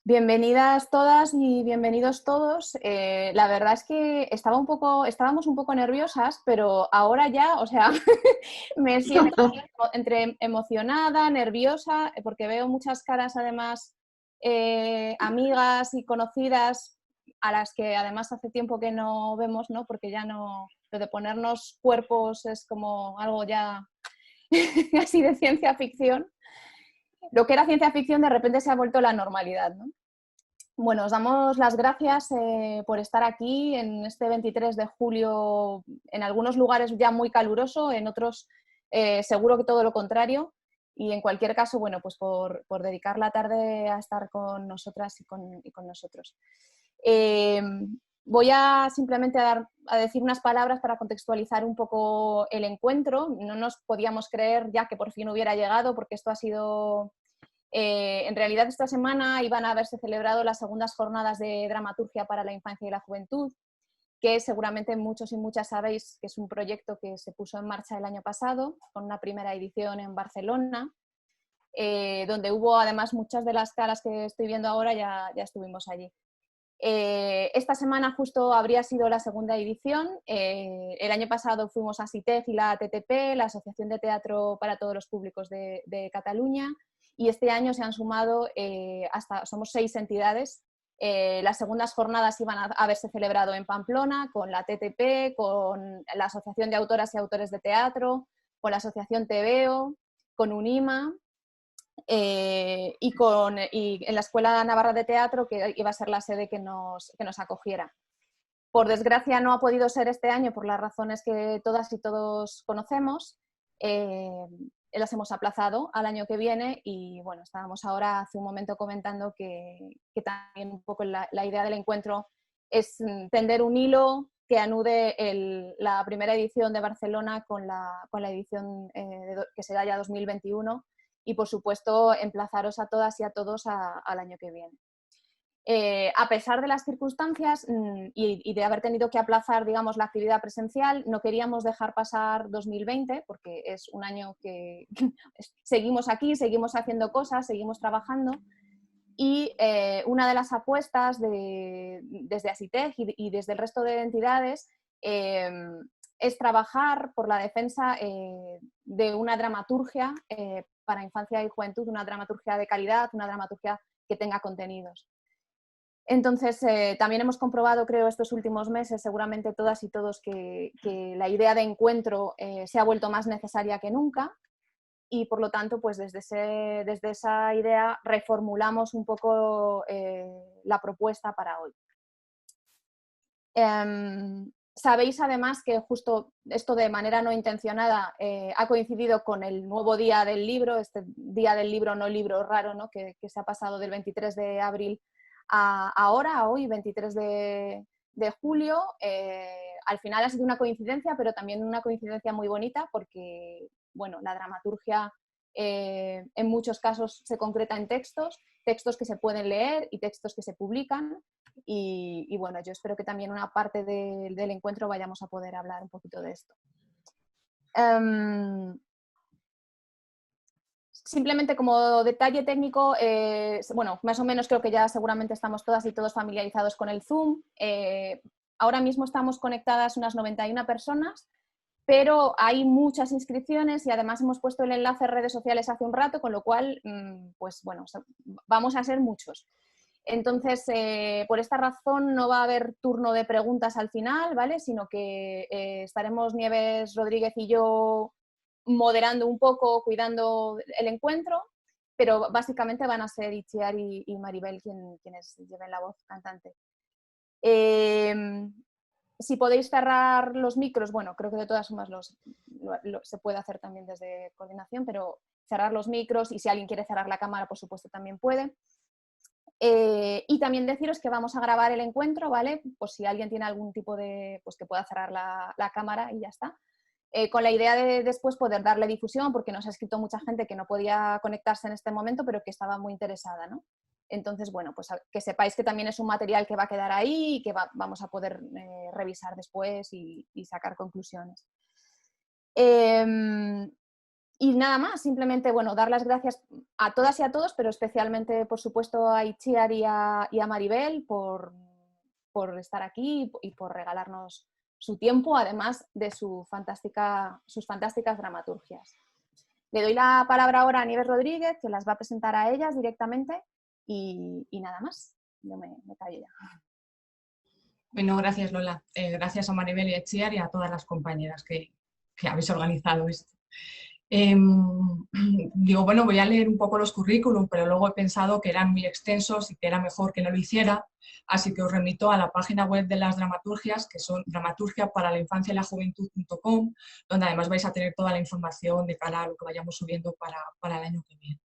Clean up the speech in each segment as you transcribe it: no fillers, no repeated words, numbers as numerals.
Bienvenidas todas y bienvenidos todos. La verdad es que estábamos un poco nerviosas, pero ahora ya, o sea, me siento entre emocionada, nerviosa, porque veo muchas caras además, amigas y conocidas a las que además hace tiempo que no vemos, ¿no? Porque ya no, lo de ponernos cuerpos es como algo ya así de ciencia ficción. Lo que era ciencia ficción de repente se ha vuelto la normalidad, ¿no? Bueno, os damos las gracias por estar aquí en este 23 de julio, en algunos lugares ya muy caluroso, en otros seguro que todo lo contrario. Y en cualquier caso, bueno, pues por dedicar la tarde a estar con nosotras y con nosotros. Eh, Voy a simplemente a decir unas palabras para contextualizar un poco el encuentro. No nos podíamos creer ya que por fin hubiera llegado, porque esto ha sido... en realidad esta semana iban a haberse celebrado las segundas jornadas de dramaturgia para la infancia y la juventud, que seguramente muchos y muchas sabéis que es un proyecto que se puso en marcha el año pasado, con una primera edición en Barcelona, donde hubo además muchas de las caras que estoy viendo ahora, ya estuvimos allí. Esta semana justo habría sido la segunda edición. El año pasado fuimos a CITEF y la ATTP, la Asociación de Teatro para Todos los Públicos de Cataluña, y este año se han sumado somos 6 entidades. Las segundas jornadas iban a haberse celebrado en Pamplona con la TTP, con la Asociación de Autoras y Autores de Teatro, con la Asociación TVO, con UNIMA, y en la Escuela Navarra de Teatro, que iba a ser la sede que nos acogiera. Por desgracia no ha podido ser este año por las razones que todas y todos conocemos. Las hemos aplazado al año que viene y bueno, estábamos ahora hace un momento comentando que también un poco la idea del encuentro es tender un hilo que anude la primera edición de Barcelona con la edición que será ya 2021 y por supuesto emplazaros a todas y a todos al año que viene. A pesar de las circunstancias y de haber tenido que aplazar, digamos, la actividad presencial, no queríamos dejar pasar 2020 porque es un año que seguimos aquí, seguimos haciendo cosas, seguimos trabajando y una de las apuestas desde ASITEG y desde el resto de entidades es trabajar por la defensa de una dramaturgia para infancia y juventud, una dramaturgia de calidad, una dramaturgia que tenga contenidos. Entonces, también hemos comprobado, creo, estos últimos meses, seguramente todas y todos, que la idea de encuentro se ha vuelto más necesaria que nunca y, por lo tanto, pues desde esa idea reformulamos un poco la propuesta para hoy. Sabéis, además, que justo esto de manera no intencionada ha coincidido con el nuevo Día del Libro, este Día del Libro, no libro raro, ¿no? que se ha pasado del 23 de abril a hoy, 23 de julio. Al final ha sido una coincidencia, pero también una coincidencia muy bonita porque, bueno, la dramaturgia en muchos casos se concreta en textos que se pueden leer y textos que se publican. Y bueno, yo espero que también una parte del encuentro vayamos a poder hablar un poquito de esto. Simplemente como detalle técnico, bueno, más o menos creo que ya seguramente estamos todas y todos familiarizados con el Zoom. Ahora mismo estamos conectadas unas 91 personas, pero hay muchas inscripciones y además hemos puesto el enlace en redes sociales hace un rato, con lo cual, pues bueno, vamos a ser muchos. Entonces, por esta razón no va a haber turno de preguntas al final, ¿vale? Sino que estaremos Nieves Rodríguez y yo moderando un poco, cuidando el encuentro, pero básicamente van a ser Itziar y Maribel quienes lleven la voz cantante. Si podéis cerrar los micros, bueno, creo que de todas formas se puede hacer también desde coordinación, pero cerrar los micros y si alguien quiere cerrar la cámara, por supuesto, también puede. Y también deciros que vamos a grabar el encuentro, ¿vale? Pues si alguien tiene algún tipo de... pues que pueda cerrar la cámara y ya está. Con la idea de después poder darle difusión, porque nos ha escrito mucha gente que no podía conectarse en este momento, pero que estaba muy interesada, ¿no? Entonces, bueno, pues que sepáis que también es un material que va a quedar ahí y que vamos a poder revisar después y sacar conclusiones. Y nada más, simplemente, bueno, dar las gracias a todas y a todos, pero especialmente, por supuesto, a Itziar y a Maribel por estar aquí y por regalarnos su tiempo, además de sus fantásticas dramaturgias. Le doy la palabra ahora a Nieves Rodríguez, que las va a presentar a ellas directamente, y nada más. Yo me callo ya. Bueno, gracias Lola. Gracias a Maribel y a Itziar y a todas las compañeras que habéis organizado esto. Digo, bueno, voy a leer un poco los currículum, pero luego he pensado que eran muy extensos y que era mejor que no lo hiciera, así que os remito a la página web de las dramaturgias, que son dramaturgiaparalinfanciaylajuventud.com, donde además vais a tener toda la información de cara a lo que vayamos subiendo para el año que viene.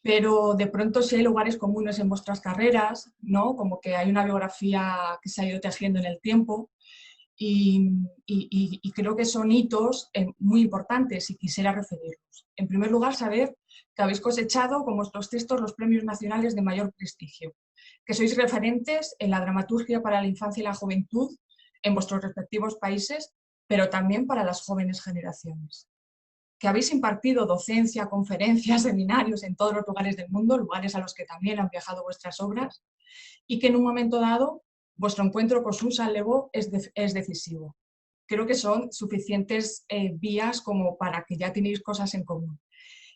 Pero de pronto sí hay lugares comunes en vuestras carreras, ¿no? Como que hay una biografía que se ha ido tejiendo en el tiempo, y creo que son hitos muy importantes y quisiera referirlos. En primer lugar, saber que habéis cosechado con vuestros textos los premios nacionales de mayor prestigio, que sois referentes en la dramaturgia para la infancia y la juventud en vuestros respectivos países, pero también para las jóvenes generaciones, que habéis impartido docencia, conferencias, seminarios en todos los lugares del mundo, lugares a los que también han viajado vuestras obras, y que en un momento dado vuestro encuentro con Susan Le Beau es decisivo. Creo que son suficientes vías como para que ya tenéis cosas en común.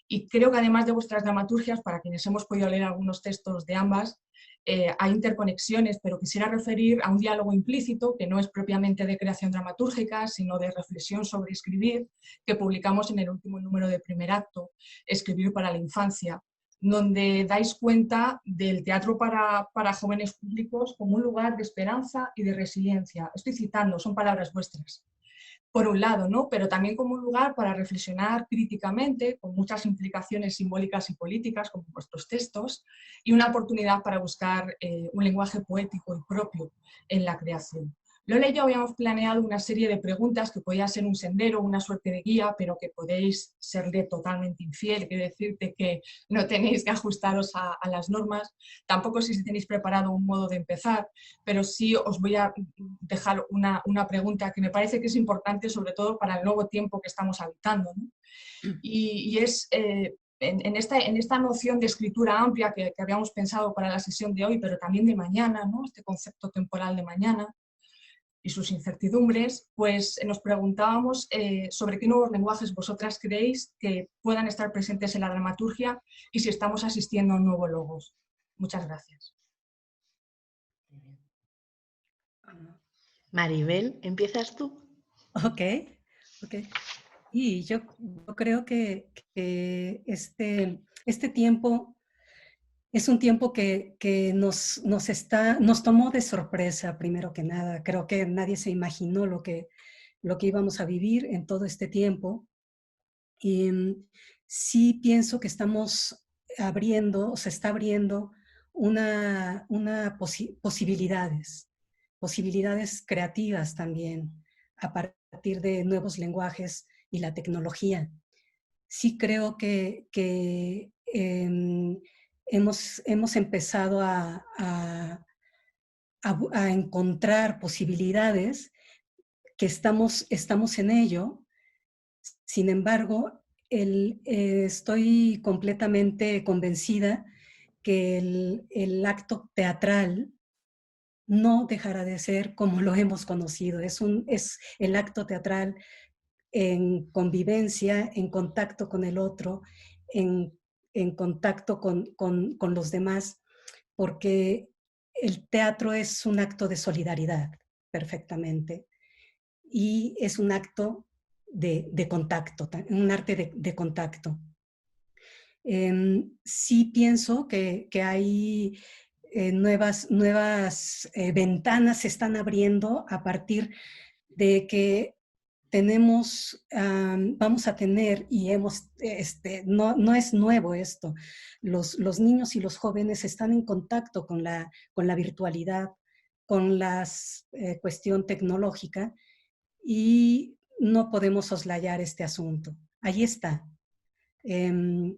Y creo que además de vuestras dramaturgias, para quienes hemos podido leer algunos textos de ambas, hay interconexiones, pero quisiera referir a un diálogo implícito que no es propiamente de creación dramatúrgica, sino de reflexión sobre escribir, que publicamos en el último número de Primer Acto, Escribir para la infancia, donde dais cuenta del teatro para jóvenes públicos como un lugar de esperanza y de resiliencia. Estoy citando, son palabras vuestras. Por un lado, ¿no? Pero también como un lugar para reflexionar críticamente, con muchas implicaciones simbólicas y políticas, como vuestros textos, y una oportunidad para buscar un lenguaje poético y propio en la creación. Lola y yo habíamos planeado una serie de preguntas que podía ser un sendero, una suerte de guía, pero que podéis serle totalmente infiel, quiero decirte que no tenéis que ajustaros a las normas, tampoco sé si tenéis preparado un modo de empezar, pero sí os voy a dejar una pregunta que me parece que es importante, sobre todo para el nuevo tiempo que estamos habitando, ¿no? Y es en esta noción de escritura amplia que habíamos pensado para la sesión de hoy, pero también de mañana, ¿no? Este concepto temporal de mañana y sus incertidumbres, pues nos preguntábamos sobre qué nuevos lenguajes vosotras creéis que puedan estar presentes en la dramaturgia y si estamos asistiendo a un nuevo logos. Muchas gracias. Maribel, ¿empiezas tú? Ok. Y yo creo que este tiempo es un tiempo que nos tomó de sorpresa, primero que nada. Creo que nadie se imaginó lo que íbamos a vivir en todo este tiempo. Y sí pienso que estamos abriendo, o se está abriendo posibilidades creativas también, a partir de nuevos lenguajes y la tecnología. Sí creo que hemos empezado a encontrar posibilidades, que estamos en ello. Sin embargo, estoy completamente convencida que el acto teatral no dejará de ser como lo hemos conocido. Es el acto teatral en convivencia, en contacto con el otro, en contacto con los demás, porque el teatro es un acto de solidaridad, perfectamente, y es un acto de contacto, un arte de contacto. Sí pienso que hay nuevas ventanas se están abriendo a partir de que vamos a tener, y no es nuevo esto, los niños y los jóvenes están en contacto con la virtualidad, con la cuestión tecnológica, y no podemos soslayar este asunto. Ahí está. Eh,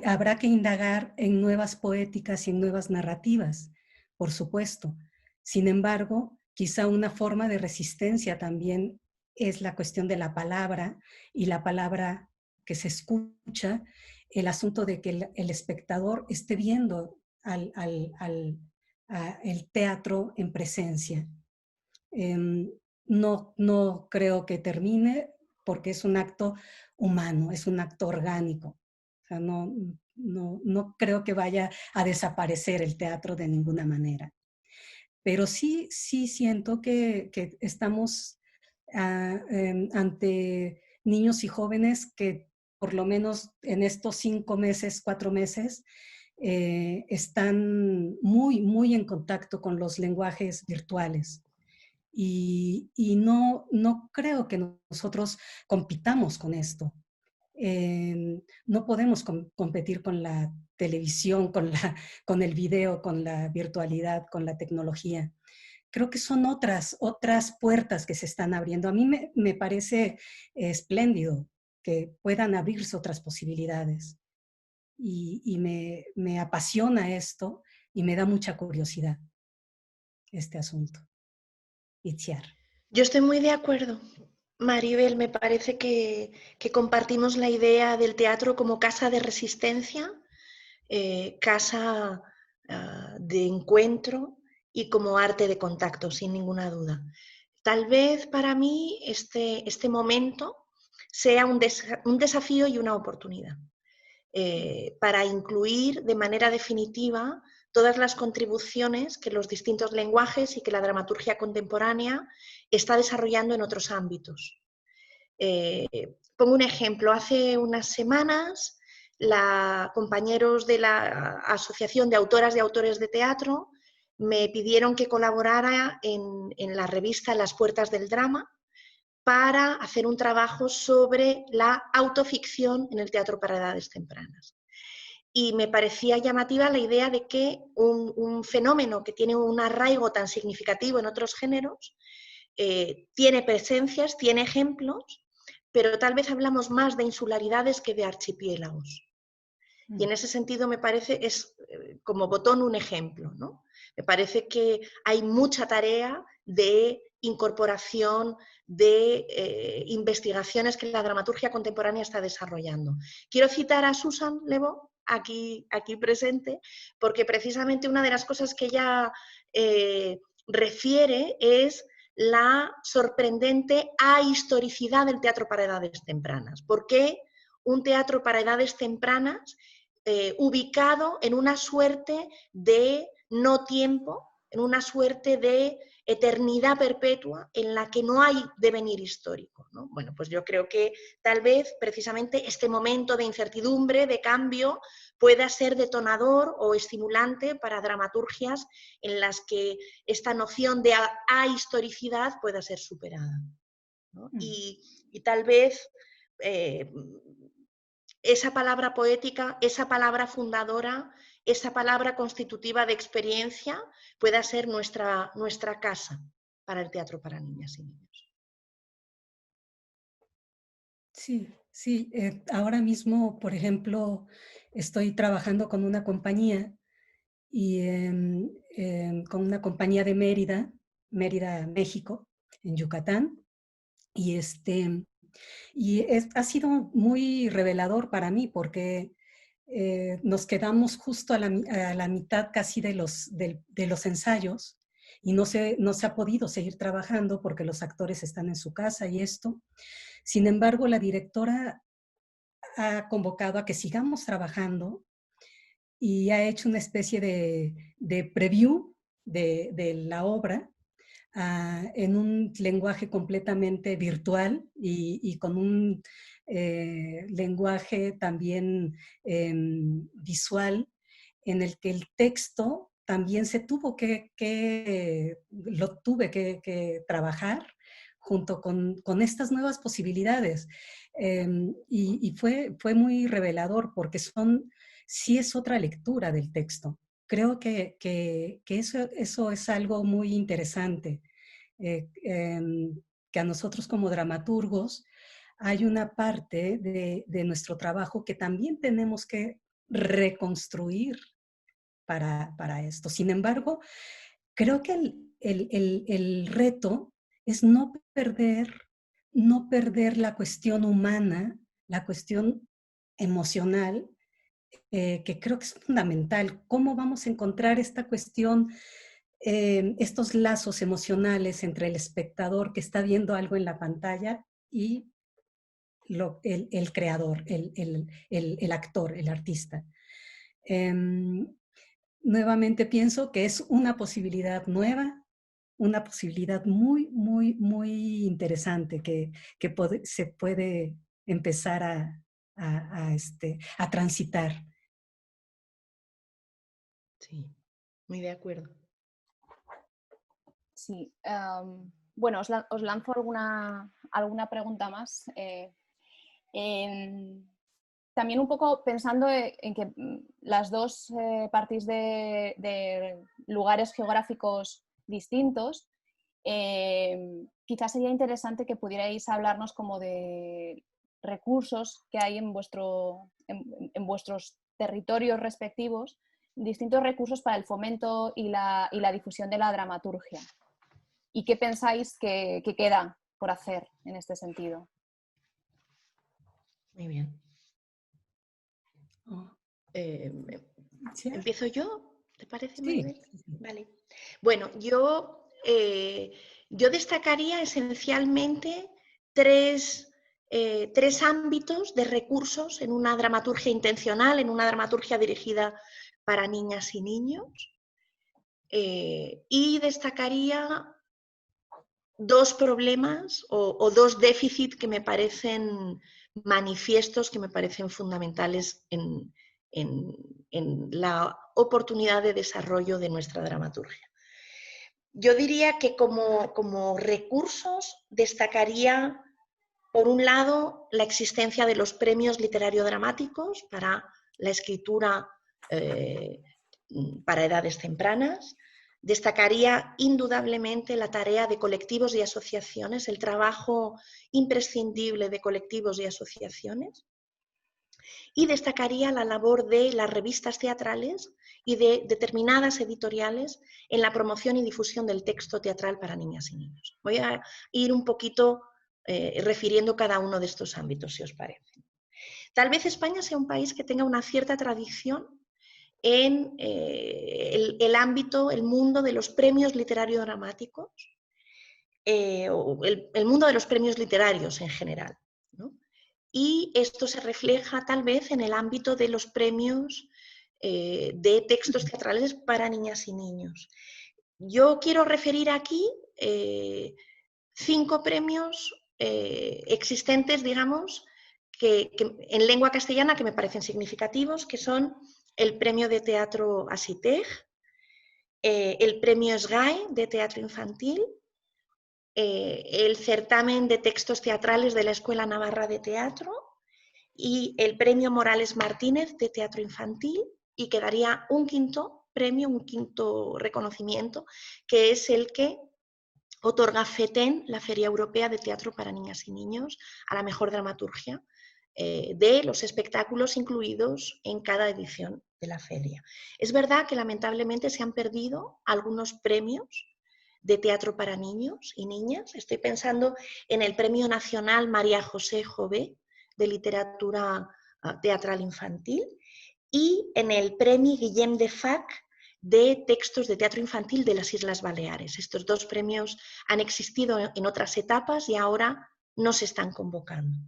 habrá que indagar en nuevas poéticas y en nuevas narrativas, por supuesto. Sin embargo, quizá una forma de resistencia también es la cuestión de la palabra y la palabra que se escucha, el asunto de que el espectador esté viendo el teatro en presencia. No creo que termine porque es un acto humano, es un acto orgánico. O sea, no creo que vaya a desaparecer el teatro de ninguna manera. Pero sí siento que estamos ante niños y jóvenes que por lo menos en estos 5 meses, 4 meses, están muy en contacto con los lenguajes virtuales. Y no creo que nosotros compitamos con esto. No podemos competir con la televisión, con el video, con la virtualidad, con la tecnología. Creo que son otras puertas que se están abriendo. A mí me parece espléndido que puedan abrirse otras posibilidades. Y me apasiona esto y me da mucha curiosidad este asunto. Itziar. Yo estoy muy de acuerdo, Maribel. Me parece que compartimos la idea del teatro como casa de resistencia, casa de encuentro y como arte de contacto, sin ninguna duda. Tal vez para mí este momento sea un desafío y una oportunidad para incluir de manera definitiva todas las contribuciones que los distintos lenguajes y que la dramaturgia contemporánea está desarrollando en otros ámbitos. Pongo un ejemplo. Hace unas semanas, compañeros de la Asociación de Autoras y Autores de Teatro me pidieron que colaborara en la revista Las Puertas del Drama para hacer un trabajo sobre la autoficción en el teatro para edades tempranas. Y me parecía llamativa la idea de que un fenómeno que tiene un arraigo tan significativo en otros géneros tiene presencias, tiene ejemplos, pero tal vez hablamos más de insularidades que de archipiélagos. Y en ese sentido me parece, es como Botón un ejemplo, ¿no? Me parece que hay mucha tarea de incorporación, de investigaciones que la dramaturgia contemporánea está desarrollando. Quiero citar a Susan Levaux, aquí presente, porque precisamente una de las cosas que ella refiere es la sorprendente ahistoricidad del teatro para edades tempranas. ¿Por qué un teatro para edades tempranas ubicado en una suerte de no tiempo, en una suerte de eternidad perpetua en la que no hay devenir histórico, ¿no? Bueno, pues yo creo que tal vez precisamente este momento de incertidumbre, de cambio, pueda ser detonador o estimulante para dramaturgias en las que esta noción de ahistoricidad pueda ser superada, ¿no? Y tal vez esa palabra poética, esa palabra fundadora, esa palabra constitutiva de experiencia pueda ser nuestra casa para el teatro para niñas y niños. Sí. Ahora mismo, por ejemplo, estoy trabajando con una compañía y con una compañía de Mérida, México, en Yucatán. Y ha sido muy revelador para mí porque nos quedamos justo a la mitad casi de los ensayos y no se ha podido seguir trabajando porque los actores están en su casa y esto. Sin embargo, la directora ha convocado a que sigamos trabajando y ha hecho una especie de preview de la obra en un lenguaje completamente virtual y con un lenguaje también visual en el que el texto también lo tuve que trabajar junto con estas nuevas posibilidades. Y fue muy revelador porque sí es otra lectura del texto. Creo que eso es algo muy interesante, que a nosotros como dramaturgos hay una parte de nuestro trabajo que también tenemos que reconstruir para esto. Sin embargo, creo que el reto es no perder no perder la cuestión humana, la cuestión emocional, que creo que es fundamental. ¿Cómo vamos a encontrar esta cuestión, estos lazos emocionales entre el espectador que está viendo algo en la pantalla y el creador, el actor, el artista? Nuevamente pienso que es una posibilidad nueva, una posibilidad muy, muy, muy interesante que se puede empezar a transitar. Sí, muy de acuerdo. Sí, bueno, os lanzo alguna pregunta más. También un poco pensando en que las dos partís de lugares geográficos distintos, quizás sería interesante que pudierais hablarnos como de recursos que hay en vuestros territorios respectivos, distintos recursos para el fomento y la difusión de la dramaturgia. ¿Y qué pensáis que queda por hacer en este sentido? Muy bien. ¿Sí? ¿Empiezo yo? ¿Te parece, Sí. Maribel? Vale. Bueno, yo destacaría esencialmente tres ámbitos de recursos en una dramaturgia intencional, en una dramaturgia dirigida para niñas y niños. Y destacaría dos problemas o dos déficits que me parecen manifiestos, que me parecen fundamentales en la oportunidad de desarrollo de nuestra dramaturgia. Yo diría que como recursos destacaría, por un lado, la existencia de los premios literario-dramáticos para la escritura para edades tempranas. Destacaría indudablemente la tarea de colectivos y asociaciones, el trabajo imprescindible de colectivos y asociaciones. Y destacaría la labor de las revistas teatrales y de determinadas editoriales en la promoción y difusión del texto teatral para niñas y niños. Voy a ir un poquito refiriendo cada uno de estos ámbitos, si os parece. Tal vez España sea un país que tenga una cierta tradición en el ámbito, el mundo de los premios literario-dramáticos, el mundo de los premios literarios en general, ¿no? Y esto se refleja tal vez en el ámbito de los premios de textos teatrales para niñas y niños. Yo quiero referir aquí 5 premios existentes, digamos, que en lengua castellana que me parecen significativos, que son el Premio de Teatro Asitej, el Premio SGAE de Teatro Infantil, el Certamen de Textos Teatrales de la Escuela Navarra de Teatro y el Premio Morales Martínez de Teatro Infantil, y quedaría un quinto premio, un quinto reconocimiento, que es el que otorga FETEN, la Feria Europea de Teatro para Niñas y Niños, a la mejor dramaturgia de los espectáculos incluidos en cada edición de la feria. Es verdad que lamentablemente se han perdido algunos premios de teatro para niños y niñas. Estoy pensando en el Premio Nacional María José Jové de Literatura Teatral Infantil y en el Premio Guillem de Fac de textos de teatro infantil de las Islas Baleares. Estos dos premios han existido en otras etapas y ahora no se están convocando.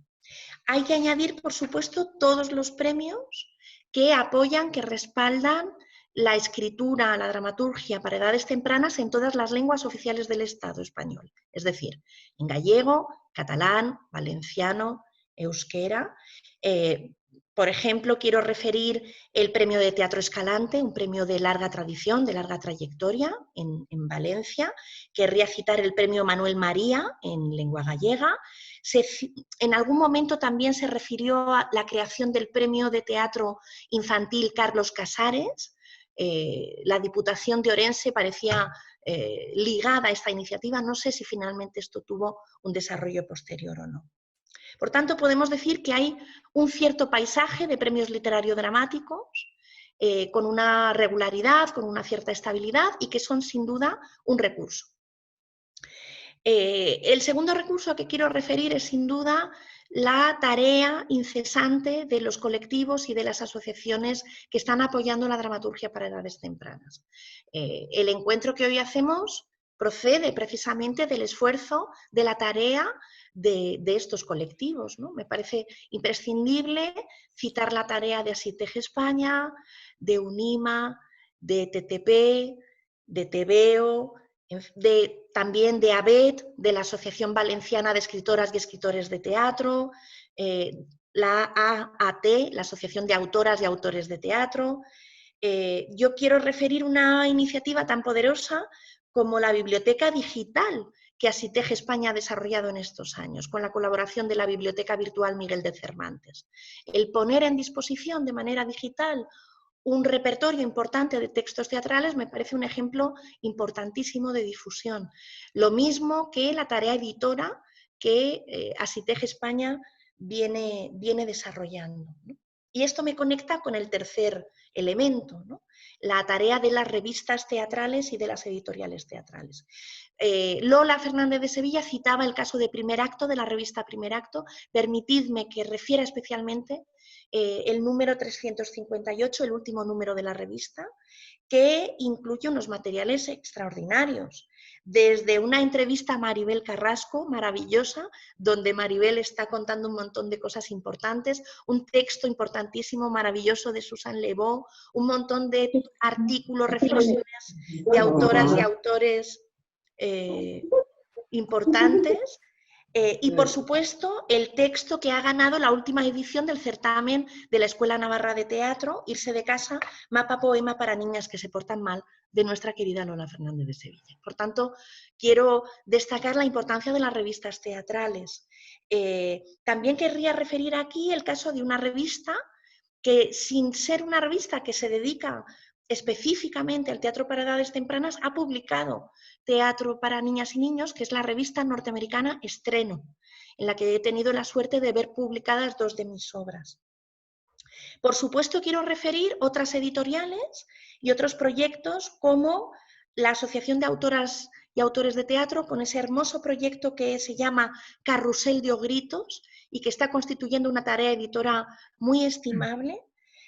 Hay que añadir, por supuesto, todos los premios que apoyan, que respaldan la escritura, la dramaturgia para edades tempranas en todas las lenguas oficiales del Estado español, es decir, en gallego, catalán, valenciano, euskera. Por ejemplo, quiero referir el Premio de Teatro Escalante, un premio de larga tradición, de larga trayectoria en Valencia. Querría citar el Premio Manuel María en lengua gallega. En algún momento también se refirió a la creación del Premio de Teatro Infantil Carlos Casares. La Diputación de Orense parecía ligada a esta iniciativa. No sé si finalmente esto tuvo un desarrollo posterior o no. Por tanto, podemos decir que hay un cierto paisaje de premios literario-dramáticos con una regularidad, con una cierta estabilidad y que son sin duda un recurso. El segundo recurso que quiero referir es sin duda la tarea incesante de los colectivos y de las asociaciones que están apoyando la dramaturgia para edades tempranas. El encuentro que hoy hacemos procede precisamente del esfuerzo, de la tarea de estos colectivos, ¿no? Me parece imprescindible citar la tarea de Asitej España, de UNIMA, de TTP, de TVEO, también de ABET, de la Asociación Valenciana de Escritoras y Escritores de Teatro, la AAT, la Asociación de Autoras y Autores de Teatro. Yo quiero referir una iniciativa tan poderosa como la biblioteca digital que Asitej España ha desarrollado en estos años, con la colaboración de la Biblioteca Virtual Miguel de Cervantes. El poner en disposición de manera digital un repertorio importante de textos teatrales me parece un ejemplo importantísimo de difusión. Lo mismo que la tarea editora que Asitej España viene desarrollando, ¿no? Y esto me conecta con el tercer elemento, ¿no? La tarea de las revistas teatrales y de las editoriales teatrales. Lola Fernández de Sevilla citaba el caso de Primer Acto, de la revista Primer Acto. Permitidme que refiera especialmente el número 358, el último número de la revista, que incluye unos materiales extraordinarios. Desde una entrevista a Maribel Carrasco, maravillosa, donde Maribel está contando un montón de cosas importantes, un texto importantísimo, maravilloso de Susan Lebeau, un montón de artículos, reflexiones de autoras y autores importantes, y por supuesto el texto que ha ganado la última edición del certamen de la Escuela Navarra de Teatro, Irse de casa, mapa poema para niñas que se portan mal, de nuestra querida Lola Fernández de Sevilla. Por tanto, quiero destacar la importancia de las revistas teatrales. También querría referir aquí el caso de una revista que, sin ser una revista que se dedica específicamente al teatro para edades tempranas, ha publicado Teatro para Niñas y Niños, que es la revista norteamericana Estreno, en la que he tenido la suerte de ver publicadas 2 de mis obras. Por supuesto, quiero referir otras editoriales y otros proyectos como la Asociación de Autoras y Autores de Teatro, con ese hermoso proyecto que se llama Carrusel de Ogritos y que está constituyendo una tarea editora muy estimable.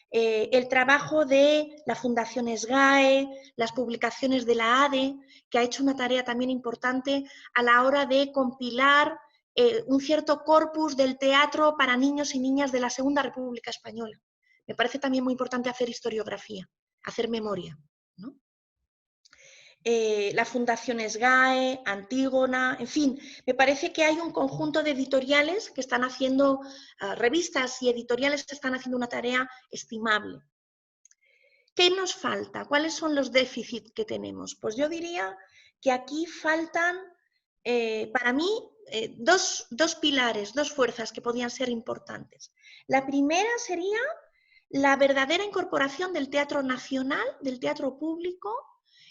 El trabajo de la Fundación SGAE, las publicaciones de la ADE, que ha hecho una tarea también importante a la hora de compilar un cierto corpus del teatro para niños y niñas de la Segunda República Española. Me parece también muy importante hacer historiografía, hacer memoria, ¿no? La Fundación SGAE, Antígona, en fin, me parece que hay un conjunto de editoriales que están haciendo, revistas y editoriales que están haciendo una tarea estimable. ¿Qué nos falta? ¿Cuáles son los déficits que tenemos? Pues yo diría que aquí faltan, para mí, dos pilares, dos fuerzas que podrían ser importantes. La primera sería la verdadera incorporación del teatro nacional, del teatro público,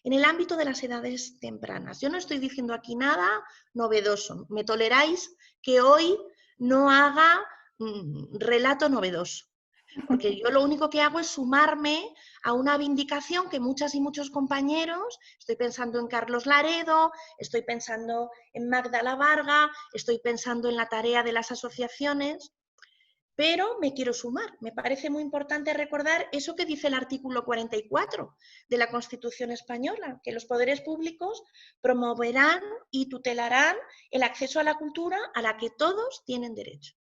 en el ámbito de las edades tempranas. Yo no estoy diciendo aquí nada novedoso. Me toleráis que hoy no haga relato novedoso, porque yo lo único que hago es sumarme a una vindicación que muchas y muchos compañeros, estoy pensando en Carlos Laredo, estoy pensando en Magdala Varga, estoy pensando en la tarea de las asociaciones, pero me quiero sumar. Me parece muy importante recordar eso que dice el artículo 44 de la Constitución española, que los poderes públicos promoverán y tutelarán el acceso a la cultura a la que todos tienen derecho.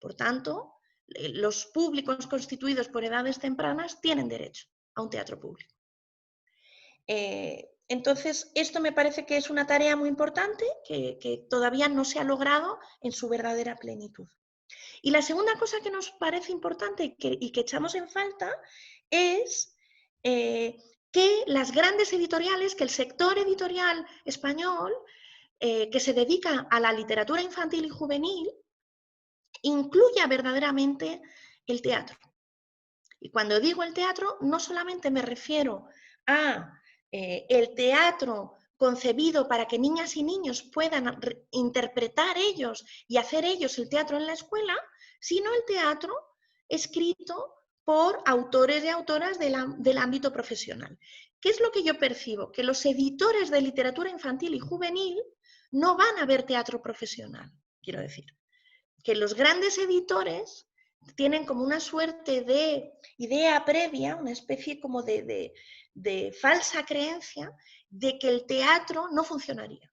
Por tanto, los públicos constituidos por edades tempranas tienen derecho a un teatro público. Entonces, esto me parece que es una tarea muy importante que todavía no se ha logrado en su verdadera plenitud. Y la segunda cosa que nos parece importante y que echamos en falta es que las grandes editoriales, que el sector editorial español que se dedica a la literatura infantil y juvenil, incluya verdaderamente el teatro. Y cuando digo el teatro, no solamente me refiero a el teatro concebido para que niñas y niños puedan interpretar ellos y hacer ellos el teatro en la escuela, sino el teatro escrito por autores y autoras del ámbito profesional. ¿Qué es lo que yo percibo? Que los editores de literatura infantil y juvenil no van a ver teatro profesional, quiero decir. Que los grandes editores tienen como una suerte de idea previa, una especie como de falsa creencia de que el teatro no funcionaría.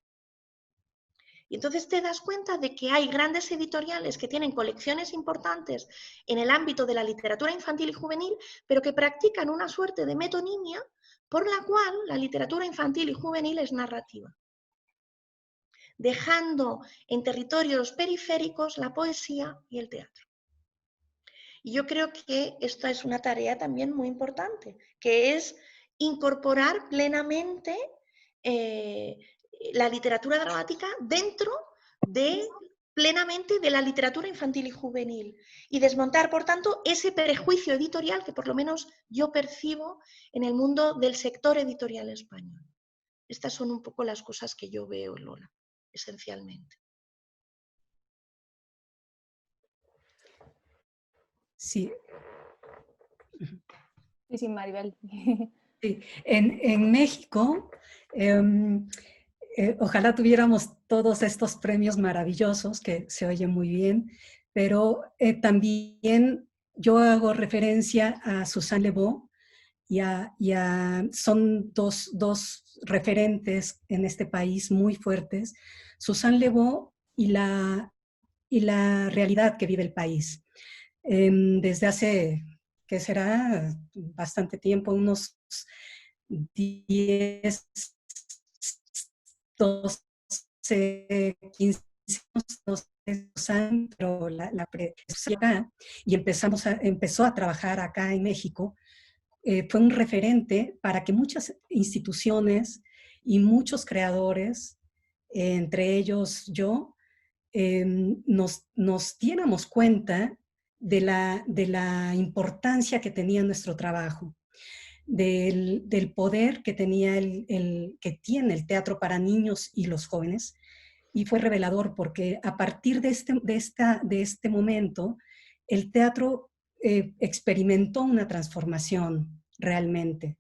Y entonces te das cuenta de que hay grandes editoriales que tienen colecciones importantes en el ámbito de la literatura infantil y juvenil, pero que practican una suerte de metonimia por la cual la literatura infantil y juvenil es narrativa, dejando en territorios periféricos la poesía y el teatro. Y yo creo que esta es una tarea también muy importante, que es incorporar plenamente la literatura dramática dentro plenamente de la literatura infantil y juvenil y desmontar, por tanto, ese prejuicio editorial que por lo menos yo percibo en el mundo del sector editorial español. Estas son un poco las cosas que yo veo, Lola, esencialmente. Sí. Sí, Maribel. Sí. En México, ojalá tuviéramos todos estos premios maravillosos que se oyen muy bien, pero también yo hago referencia a Suzanne Le Beau son dos referentes en este país muy fuertes, Suzanne Le Beau y la realidad que vive el país. Desde hace, ¿qué será? Bastante tiempo, unos 10, 12, 15 años, pero y empezó a trabajar acá en México. Fue un referente para que muchas instituciones y muchos creadores, entre ellos yo, nos diéramos cuenta de la importancia que tenía nuestro trabajo, del poder que tenía que tiene el teatro para niños y los jóvenes. Y fue revelador porque a partir de este momento, el teatro experimentó una transformación realmente.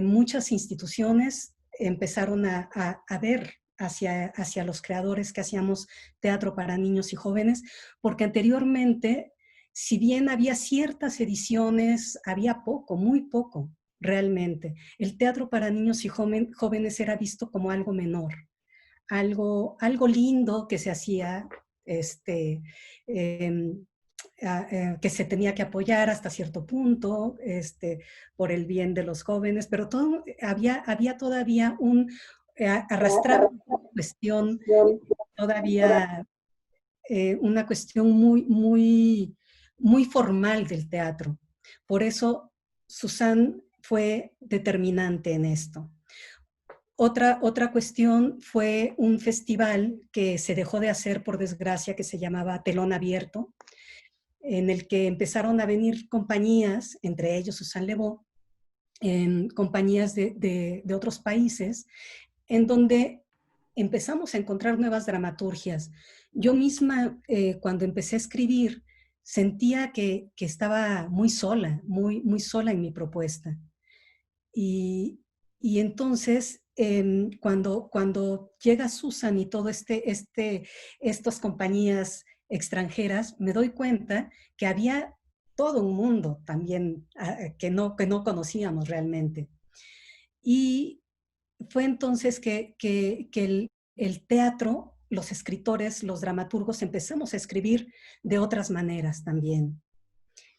Muchas instituciones empezaron a ver hacia los creadores que hacíamos teatro para niños y jóvenes, porque anteriormente, si bien había ciertas ediciones, había poco, muy poco realmente. El teatro para niños y jóvenes era visto como algo menor, algo lindo que se hacía, que se tenía que apoyar hasta cierto punto, por el bien de los jóvenes, pero había todavía arrastrar una cuestión todavía, una cuestión muy, muy, muy formal del teatro. Por eso Suzanne fue determinante en esto. Otra cuestión fue un festival que se dejó de hacer, por desgracia, que se llamaba Telón Abierto, en el que empezaron a venir compañías, entre ellos Suzanne Le Beau, compañías de otros países, en donde empezamos a encontrar nuevas dramaturgias. Yo misma, cuando empecé a escribir, sentía que estaba muy sola, muy sola en mi propuesta. Y entonces, cuando llega Susan y todo estas compañías extranjeras, me doy cuenta que había todo un mundo también que no conocíamos realmente. Y fue entonces que el teatro, los escritores, los dramaturgos, empezamos a escribir de otras maneras también.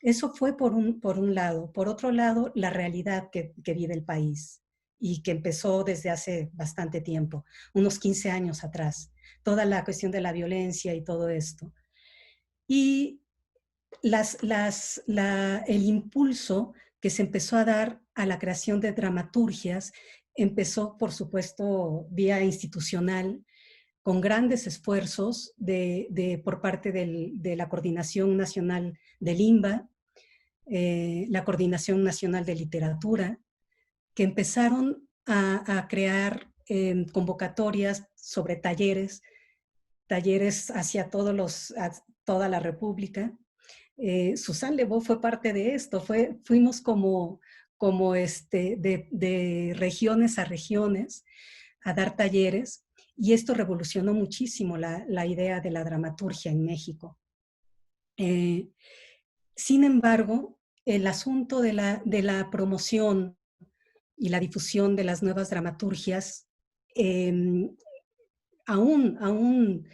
Eso fue por un lado. Por otro lado, la realidad que vive el país y que empezó desde hace bastante tiempo, unos 15 años atrás. Toda la cuestión de la violencia y todo esto. Y el impulso que se empezó a dar a la creación de dramaturgias empezó, por supuesto, vía institucional, con grandes esfuerzos por parte de la Coordinación Nacional del INBA, la Coordinación Nacional de Literatura, que empezaron a crear convocatorias sobre talleres hacia toda la República. Suzanne Le Beau fue parte de esto, fuimos como de regiones a regiones a dar talleres, y esto revolucionó muchísimo la idea de la dramaturgia en México. Sin embargo, el asunto de la promoción y la difusión de las nuevas dramaturgias aún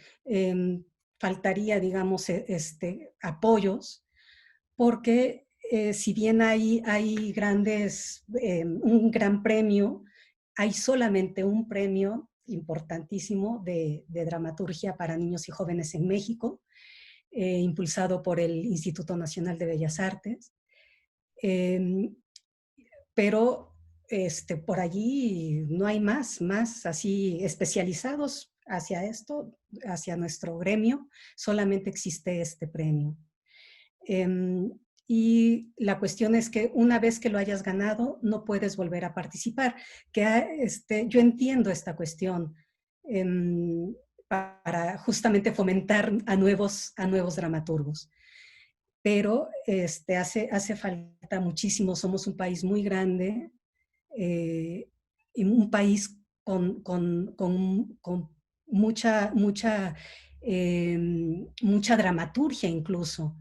faltaría, digamos, apoyos, porque si bien hay un gran premio, hay solamente un premio importantísimo de dramaturgia para niños y jóvenes en México, impulsado por el Instituto Nacional de Bellas Artes. Pero por allí no hay más así especializados hacia esto, hacia nuestro gremio, solamente existe este premio. Y la cuestión es que una vez que lo hayas ganado, no puedes volver a participar. Yo entiendo esta cuestión para justamente fomentar a nuevos dramaturgos. Pero hace falta muchísimo. Somos un país muy grande y un país con mucha dramaturgia incluso.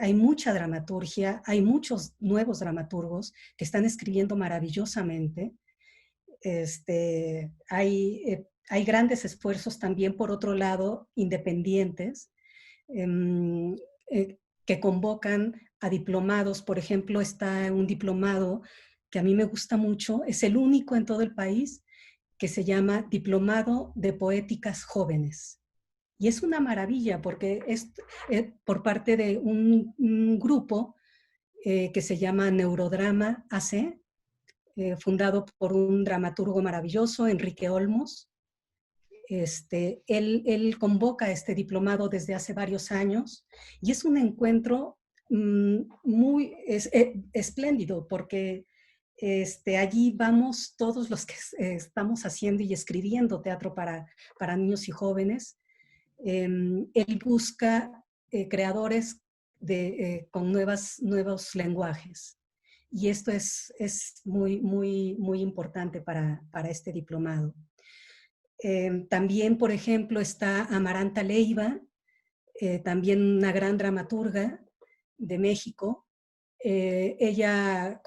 Hay mucha dramaturgia, hay muchos nuevos dramaturgos que están escribiendo maravillosamente. Hay grandes esfuerzos también, por otro lado, independientes, que convocan a diplomados. Por ejemplo, está un diplomado que a mí me gusta mucho, es el único en todo el país, que se llama Diplomado de Poéticas Jóvenes. Y es una maravilla porque es por parte de un grupo que se llama Neurodrama AC, fundado por un dramaturgo maravilloso, Enrique Olmos. Él convoca este diplomado desde hace varios años y es un encuentro muy espléndido porque allí vamos todos los que estamos haciendo y escribiendo teatro para niños y jóvenes. Él busca creadores con nuevos lenguajes. Y esto es muy importante para este diplomado. También, por ejemplo, está Amaranta Leiva, también una gran dramaturga de México. Ella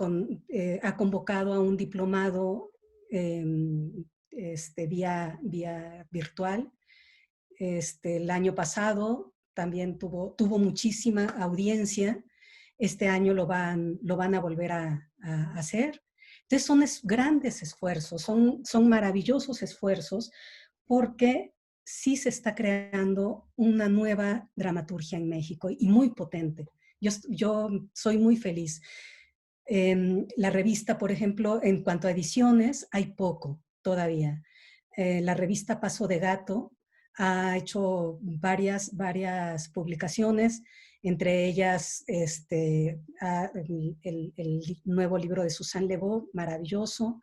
ha convocado a un diplomado vía virtual. El año pasado también tuvo muchísima audiencia. Este año lo van a volver a hacer. Entonces son grandes esfuerzos, son maravillosos esfuerzos, porque sí se está creando una nueva dramaturgia en México y muy potente. Yo soy muy feliz. La revista, por ejemplo, en cuanto a ediciones, hay poco todavía. La revista Paso de Gato ha hecho varias publicaciones, entre ellas el nuevo libro de Susan Lebeau, maravilloso.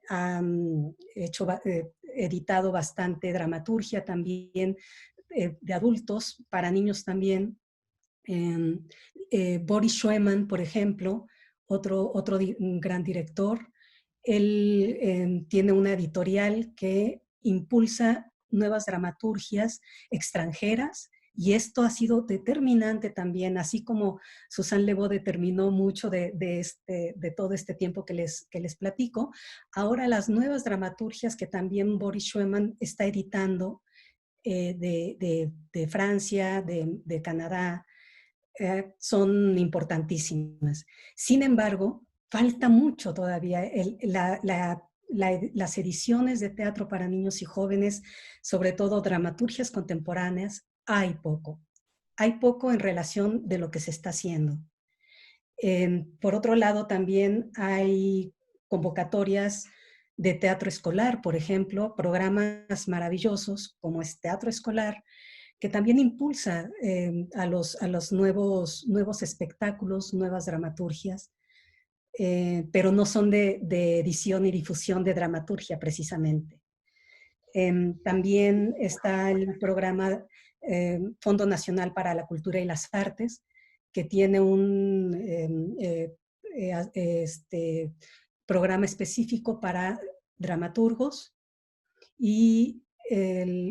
Han editado bastante dramaturgia también, de adultos, para niños también. Boris Schoeman, por ejemplo, otro gran director, él tiene una editorial que impulsa nuevas dramaturgias extranjeras, y esto ha sido determinante también, así como Susan Lebeau determinó mucho de todo este tiempo que les platico. Ahora las nuevas dramaturgias que también Boris Schoeman está editando de Francia, de Canadá, son importantísimas. Sin embargo, falta mucho todavía. Las ediciones de teatro para niños y jóvenes, sobre todo dramaturgias contemporáneas, hay poco. Hay poco en relación de lo que se está haciendo. Por otro lado, también hay convocatorias de teatro escolar, por ejemplo, programas maravillosos como es Teatro Escolar, que también impulsa a los nuevos espectáculos, nuevas dramaturgias, pero no son de edición y difusión de dramaturgia precisamente. También está el programa Fondo Nacional para la Cultura y las Artes, que tiene un programa específico para dramaturgos y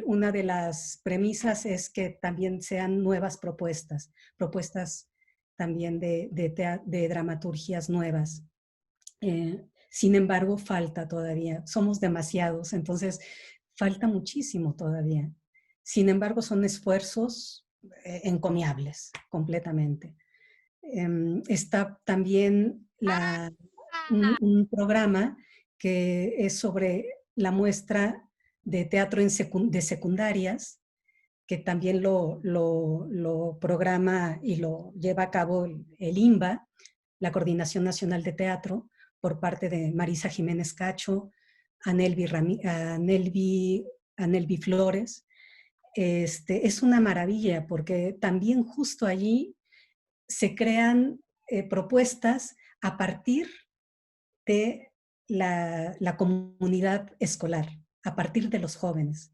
una de las premisas es que también sean nuevas propuestas también de dramaturgias nuevas. Sin embargo, falta todavía, somos demasiados, entonces falta muchísimo todavía. Sin embargo, son esfuerzos encomiables, completamente. Está también un programa que es sobre la muestra de teatro de secundarias, que también lo programa y lo lleva a cabo el INBA, la Coordinación Nacional de Teatro, por parte de Marisa Jiménez Cacho, Anelvi Flores. Es una maravilla porque también justo allí se crean propuestas a partir de la comunidad escolar, a partir de los jóvenes.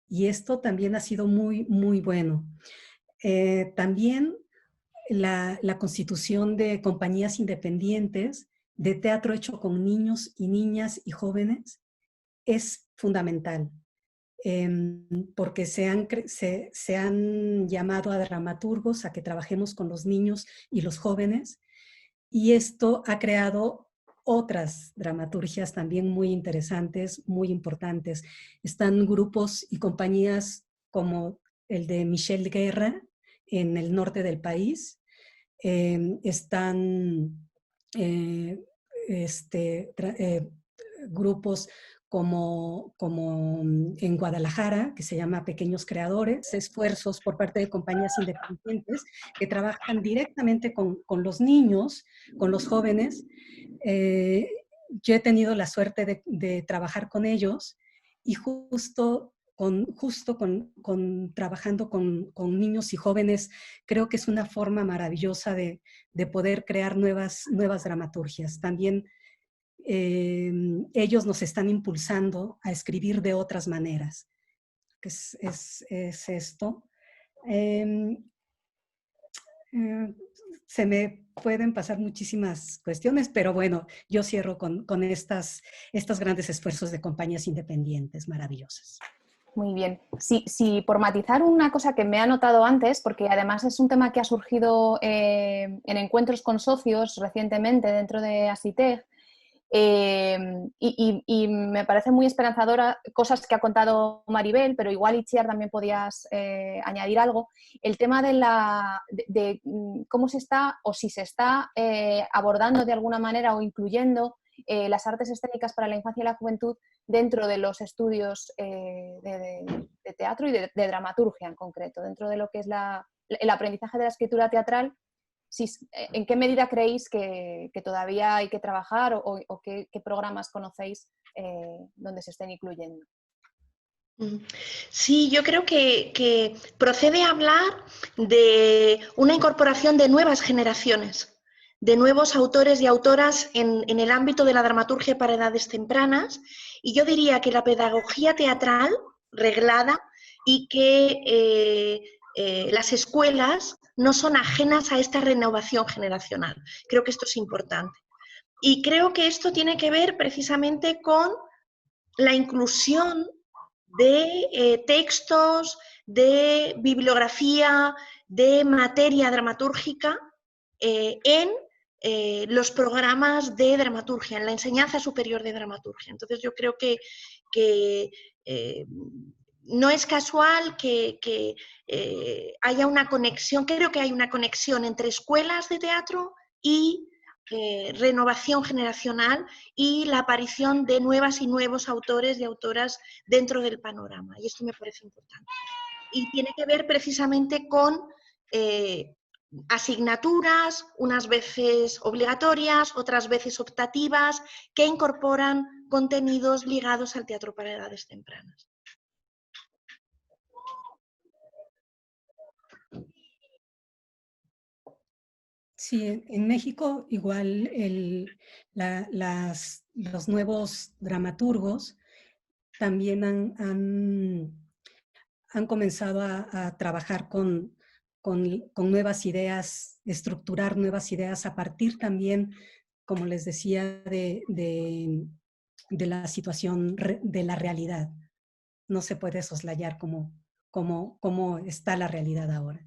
Y esto también ha sido muy, muy bueno. También la constitución de compañías independientes de teatro hecho con niños y niñas y jóvenes es fundamental, porque se han llamado a dramaturgos a que trabajemos con los niños y los jóvenes, y esto ha creado otras dramaturgias también muy interesantes, muy importantes. Están grupos y compañías como el de Michelle Guerra en el norte del país. Están grupos como en Guadalajara, que se llama Pequeños Creadores, esfuerzos por parte de compañías independientes que trabajan directamente con los niños, con los jóvenes. Yo he tenido la suerte de trabajar con ellos y trabajando con niños y jóvenes, creo que es una forma maravillosa de poder crear nuevas dramaturgias. También ellos nos están impulsando a escribir de otras maneras. Es esto. Se me pueden pasar muchísimas cuestiones, pero bueno, yo cierro con estos grandes esfuerzos de compañías independientes maravillosas. Muy bien. Sí, por matizar una cosa que me he anotado antes, porque además es un tema que ha surgido en encuentros con socios recientemente dentro de Asiteg, y me parece muy esperanzadora cosas que ha contado Maribel, pero igual Itziar también podías añadir algo. El tema de cómo se está o si se está abordando de alguna manera o incluyendo las artes escénicas para la infancia y la juventud dentro de los estudios de teatro y de dramaturgia en concreto, dentro de lo que es el aprendizaje de la escritura teatral. ¿En qué medida creéis que todavía hay que trabajar o qué programas conocéis donde se estén incluyendo? Sí, yo creo que procede hablar de una incorporación de nuevas generaciones, de nuevos autores y autoras en el ámbito de la dramaturgia para edades tempranas, y yo diría que la pedagogía teatral reglada y que las escuelas no son ajenas a esta renovación generacional. Creo que esto es importante. Y creo que esto tiene que ver precisamente con la inclusión de textos, de bibliografía, de materia dramatúrgica en los programas de dramaturgia, en la enseñanza superior de dramaturgia. Entonces yo creo que no es casual que haya una conexión, creo que hay una conexión entre escuelas de teatro y renovación generacional y la aparición de nuevas y nuevos autores y autoras dentro del panorama. Y esto me parece importante. Y tiene que ver precisamente con asignaturas, unas veces obligatorias, otras veces optativas, que incorporan contenidos ligados al teatro para edades tempranas. Sí, en México igual los nuevos dramaturgos también han comenzado a trabajar con nuevas ideas, estructurar nuevas ideas a partir también, como les decía, de la situación de la realidad. no se puede soslayar como está la realidad ahora.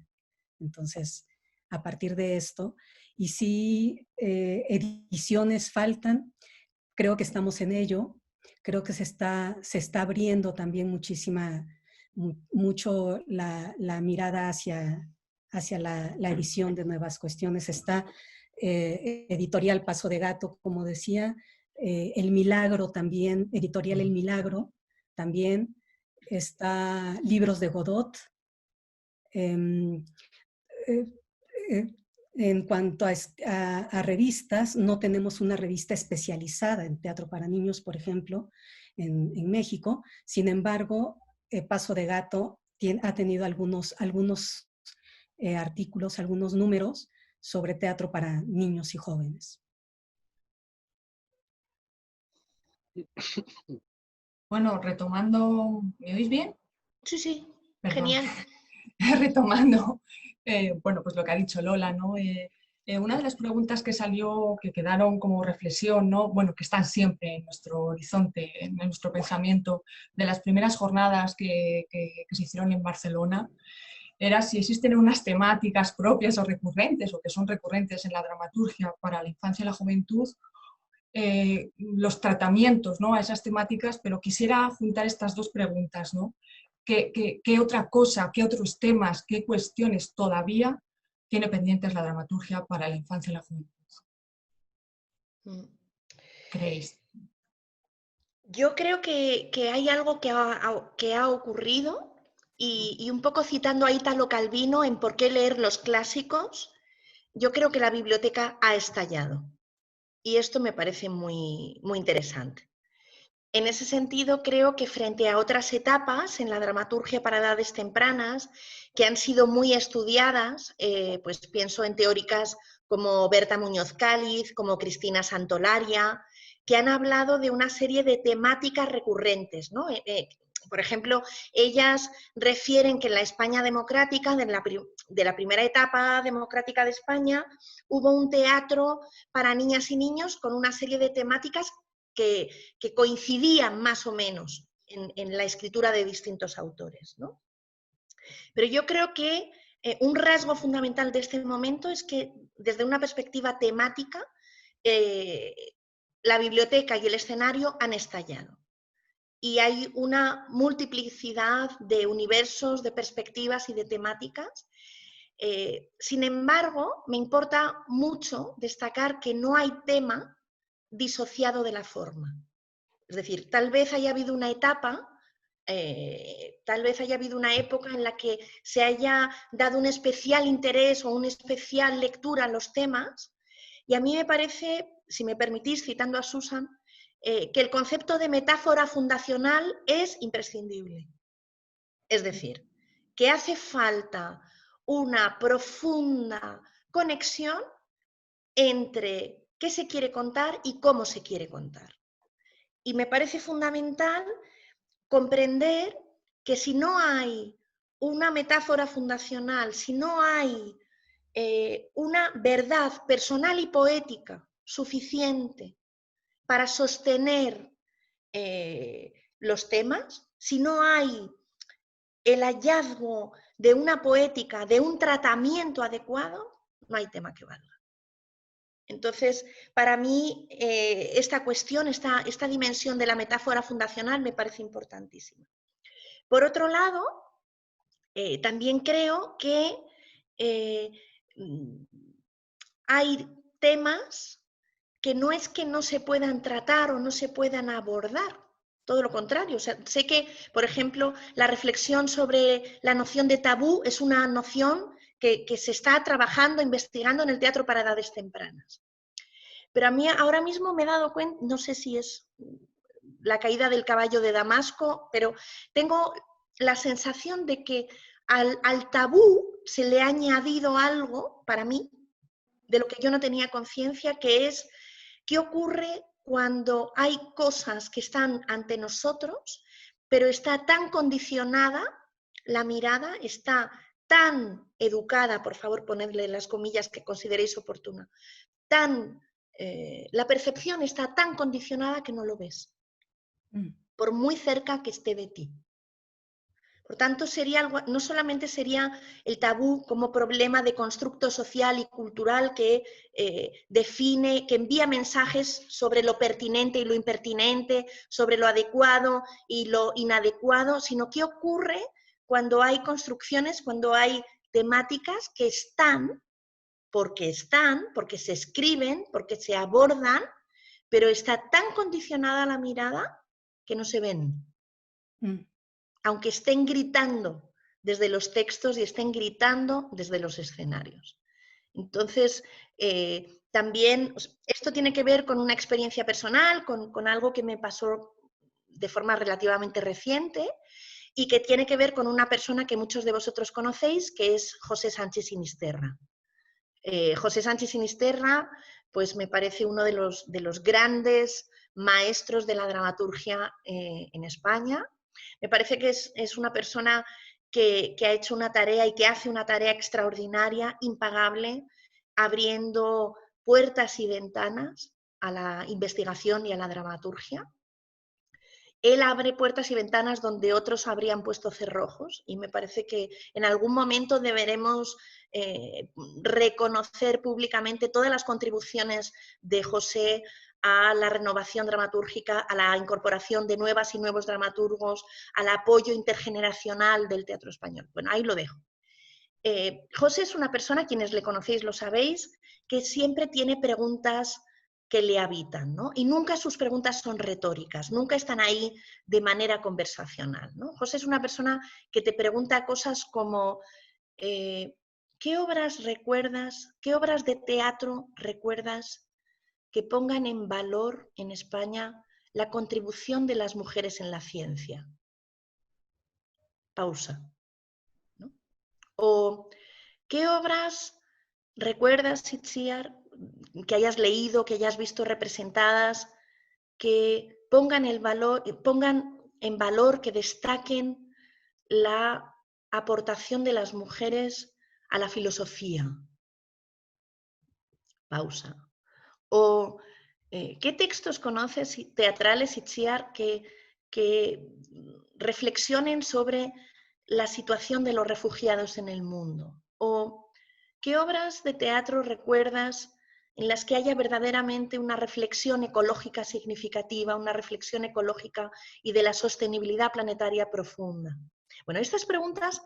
Entonces, a partir de esto, y si ediciones faltan, creo que estamos en ello, creo que se está abriendo también mucho la mirada hacia la edición de nuevas cuestiones. Está Editorial Paso de Gato, como decía, El Milagro también, Editorial El Milagro también, está Libros de Godot. En cuanto a revistas, no tenemos una revista especializada en teatro para niños, por ejemplo, en México. Sin embargo, Paso de Gato ha tenido algunos artículos, algunos números sobre teatro para niños y jóvenes. Bueno, retomando, ¿me oís bien? Sí, sí, Perdón. genial. Retomando, bueno, pues lo que ha dicho Lola, ¿no? Una de las preguntas que salió, que quedaron como reflexión, ¿no? Bueno, que están siempre en nuestro horizonte, en nuestro pensamiento, de las primeras jornadas que se hicieron en Barcelona, era si existen unas temáticas propias o recurrentes, o que son recurrentes en la dramaturgia para la infancia y la juventud, los tratamientos, ¿no?, a esas temáticas, pero quisiera juntar estas dos preguntas, ¿no? ¿Qué otra cosa, qué otros temas, qué cuestiones todavía tiene pendientes la dramaturgia para la infancia y la juventud? ¿Creéis? Yo creo que hay algo que ha ocurrido y un poco citando a Italo Calvino en Por qué leer los clásicos, yo creo que la biblioteca ha estallado y esto me parece muy, muy interesante. En ese sentido, creo que frente a otras etapas en la dramaturgia para edades tempranas que han sido muy estudiadas, pues pienso en teóricas como Berta Muñoz Cáliz, como Cristina Santolaria, que han hablado de una serie de temáticas recurrentes, ¿no? Por ejemplo, ellas refieren que en la España democrática, de la primera etapa democrática de España, hubo un teatro para niñas y niños con una serie de temáticas que coincidían más o menos en la escritura de distintos autores, ¿no? Pero yo creo que un rasgo fundamental de este momento es que desde una perspectiva temática, la biblioteca y el escenario han estallado. Y hay una multiplicidad de universos, de perspectivas y de temáticas. Sin embargo, me importa mucho destacar que no hay tema disociado de la forma. Es decir, tal vez haya habido una etapa, tal vez haya habido una época en la que se haya dado un especial interés o una especial lectura a los temas, y a mí me parece, si me permitís, citando a Susan, que el concepto de metáfora fundacional es imprescindible. Es decir, que hace falta una profunda conexión entre qué se quiere contar y cómo se quiere contar. Y me parece fundamental comprender que si no hay una metáfora fundacional, si no hay una verdad personal y poética suficiente para sostener los temas, si no hay el hallazgo de una poética, de un tratamiento adecuado, no hay tema que valga. Entonces, para mí, esta cuestión, esta dimensión de la metáfora fundacional me parece importantísima. Por otro lado, también creo que hay temas que no es que no se puedan tratar o no se puedan abordar, todo lo contrario. O sea, sé que, por ejemplo, la reflexión sobre la noción de tabú es una noción que se está trabajando, investigando en el teatro para edades tempranas. Pero a mí ahora mismo me he dado cuenta, no sé si es la caída del caballo de Damasco, pero tengo la sensación de que al tabú se le ha añadido algo, para mí, de lo que yo no tenía conciencia, que es qué ocurre cuando hay cosas que están ante nosotros, pero está tan condicionada la mirada, está tan educada, por favor ponedle las comillas que consideréis oportuna, la percepción está tan condicionada que no lo ves, por muy cerca que esté de ti. Por tanto, sería algo, no solamente sería el tabú como problema de constructo social y cultural que define, que envía mensajes sobre lo pertinente y lo impertinente, sobre lo adecuado y lo inadecuado, sino qué ocurre cuando hay construcciones, cuando hay temáticas que están, porque se escriben, porque se abordan, pero está tan condicionada la mirada que no se ven. Aunque estén gritando desde los textos y estén gritando desde los escenarios. Entonces, también esto tiene que ver con una experiencia personal, con algo que me pasó de forma relativamente reciente y que tiene que ver con una persona que muchos de vosotros conocéis, que es José Sánchez Sinisterra. José Sánchez Sinisterra, pues me parece uno de los grandes maestros de la dramaturgia en España. Me parece que es una persona que ha hecho una tarea y que hace una tarea extraordinaria, impagable, abriendo puertas y ventanas a la investigación y a la dramaturgia. Él abre puertas y ventanas donde otros habrían puesto cerrojos y me parece que en algún momento deberemos reconocer públicamente todas las contribuciones de José a la renovación dramatúrgica, a la incorporación de nuevas y nuevos dramaturgos, al apoyo intergeneracional del teatro español. Bueno, ahí lo dejo. José es una persona, quienes le conocéis lo sabéis, que siempre tiene preguntas que le habitan, ¿no? Y nunca sus preguntas son retóricas, nunca están ahí de manera conversacional, ¿no? José es una persona que te pregunta cosas como ¿qué obras recuerdas, qué obras de teatro recuerdas que pongan en valor en España la contribución de las mujeres en la ciencia? Pausa, ¿no? O ¿qué obras recuerdas, Itziar, que hayas leído, que hayas visto representadas, que pongan en valor, que destaquen la aportación de las mujeres a la filosofía? Pausa. O ¿qué textos conoces teatrales, Itziar, que reflexionen sobre la situación de los refugiados en el mundo? O ¿qué obras de teatro recuerdas en las que haya verdaderamente una reflexión ecológica significativa, una reflexión ecológica y de la sostenibilidad planetaria profunda? Bueno, estas preguntas,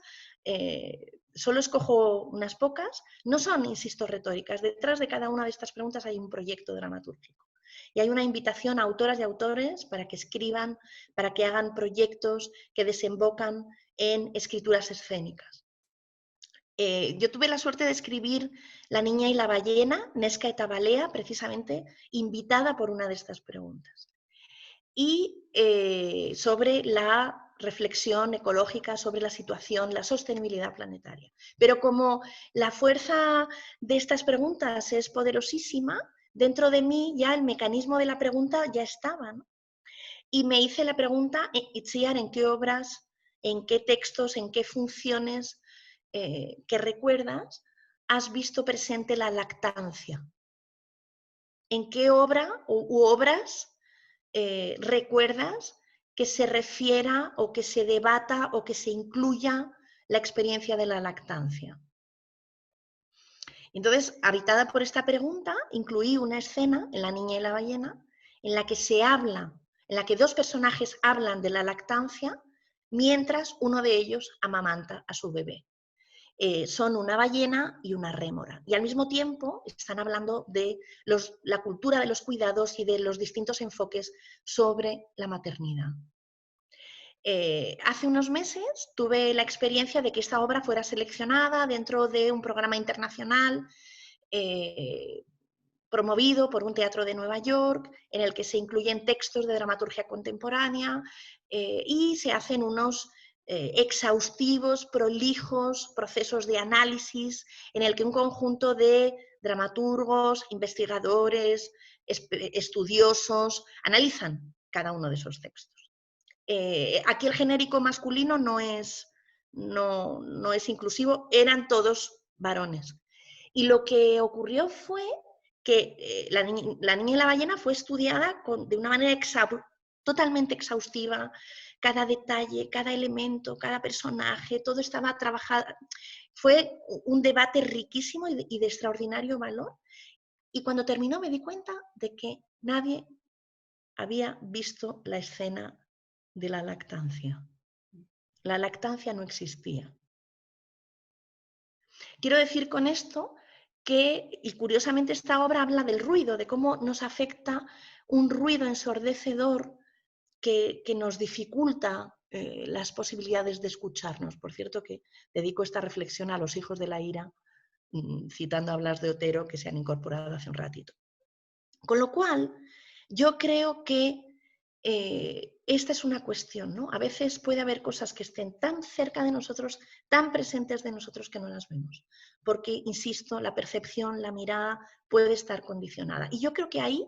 solo escojo unas pocas, no son, insisto, retóricas. Detrás de cada una de estas preguntas hay un proyecto dramatúrgico. Y hay una invitación a autoras y autores para que escriban, para que hagan proyectos que desembocan en escrituras escénicas. Yo tuve la suerte de escribir La niña y la ballena, Nesca Etabalea, precisamente invitada por una de estas preguntas. Y sobre la reflexión ecológica, sobre la situación, la sostenibilidad planetaria. Pero como la fuerza de estas preguntas es poderosísima, dentro de mí ya el mecanismo de la pregunta ya estaba, ¿no? Y me hice la pregunta, Itziar, ¿en qué obras, en qué textos, en qué funciones que recuerdas has visto presente la lactancia? ¿En qué obra u obras recuerdas que se refiera o que se debata o que se incluya la experiencia de la lactancia? Entonces, habitada por esta pregunta, incluí una escena en La niña y la ballena en la que se habla, en la que dos personajes hablan de la lactancia mientras uno de ellos amamanta a su bebé. Son una ballena y una rémora. Y al mismo tiempo están hablando de la cultura de los cuidados y de los distintos enfoques sobre la maternidad. Hace unos meses tuve la experiencia de que esta obra fuera seleccionada dentro de un programa internacional promovido por un teatro de Nueva York, en el que se incluyen textos de dramaturgia contemporánea y se hacen unos exhaustivos, prolijos procesos de análisis en el que un conjunto de dramaturgos, investigadores, estudiosos analizan cada uno de esos textos. Aquí el genérico masculino no es inclusivo, eran todos varones. Y lo que ocurrió fue que la niña y la ballena fue estudiada de una manera totalmente exhaustiva, cada detalle, cada elemento, cada personaje, todo estaba trabajado. Fue un debate riquísimo y de extraordinario valor. Y cuando terminó me di cuenta de que nadie había visto la escena de la lactancia. La lactancia no existía. Quiero decir con esto que, y curiosamente esta obra habla del ruido, de cómo nos afecta un ruido ensordecedor que nos dificulta las posibilidades de escucharnos. Por cierto que dedico esta reflexión a los hijos de la ira, citando a Blas de Otero, que se han incorporado hace un ratito. Con lo cual, yo creo que esta es una cuestión, ¿no? A veces puede haber cosas que estén tan cerca de nosotros, tan presentes de nosotros que no las vemos. Porque, insisto, la percepción, la mirada puede estar condicionada. Y yo creo que ahí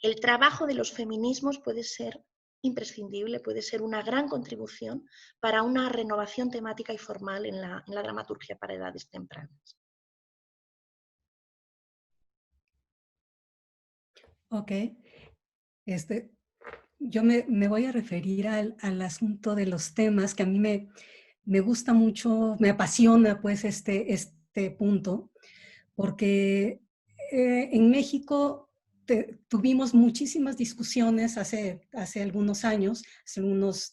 el trabajo de los feminismos puede ser imprescindible, puede ser una gran contribución para una renovación temática y formal en la dramaturgia para edades tempranas. Ok. Yo me voy a referir al asunto de los temas que a mí me gusta mucho, me apasiona pues este punto, porque en México tuvimos muchísimas discusiones hace algunos años,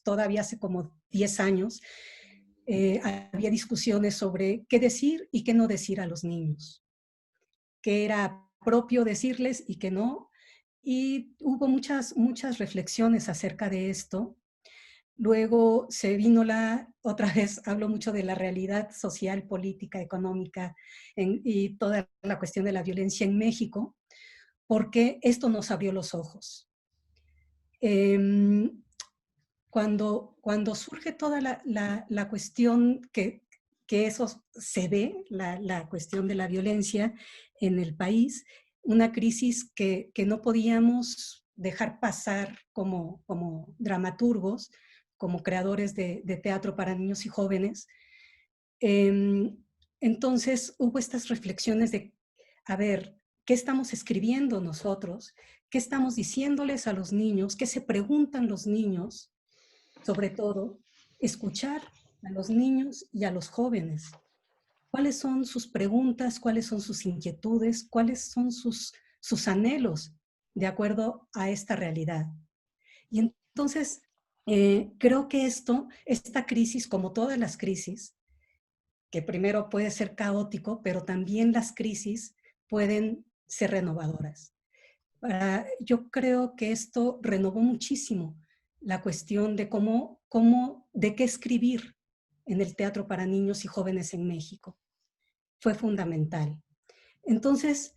todavía hace como 10 años, había discusiones sobre qué decir y qué no decir a los niños, qué era propio decirles y qué no. Y hubo muchas reflexiones acerca de esto. Luego se vino otra vez hablo mucho de la realidad social, política, económica y toda la cuestión de la violencia en México, porque esto nos abrió los ojos. Cuando surge toda la cuestión que eso se ve, la cuestión de la violencia en el país, una crisis que no podíamos dejar pasar como dramaturgos, como creadores de teatro para niños y jóvenes. Entonces hubo estas reflexiones de, a ver, ¿qué estamos escribiendo nosotros? ¿Qué estamos diciéndoles a los niños? ¿Qué se preguntan los niños? Sobre todo, escuchar a los niños y a los jóvenes. ¿Cuáles son sus preguntas? ¿Cuáles son sus inquietudes? ¿Cuáles son sus anhelos de acuerdo a esta realidad? Y entonces, creo que esta crisis, como todas las crisis, que primero puede ser caótico, pero también las crisis pueden ser renovadoras. Yo creo que esto renovó muchísimo la cuestión de de qué escribir en el teatro para niños y jóvenes en México. Fue fundamental. Entonces,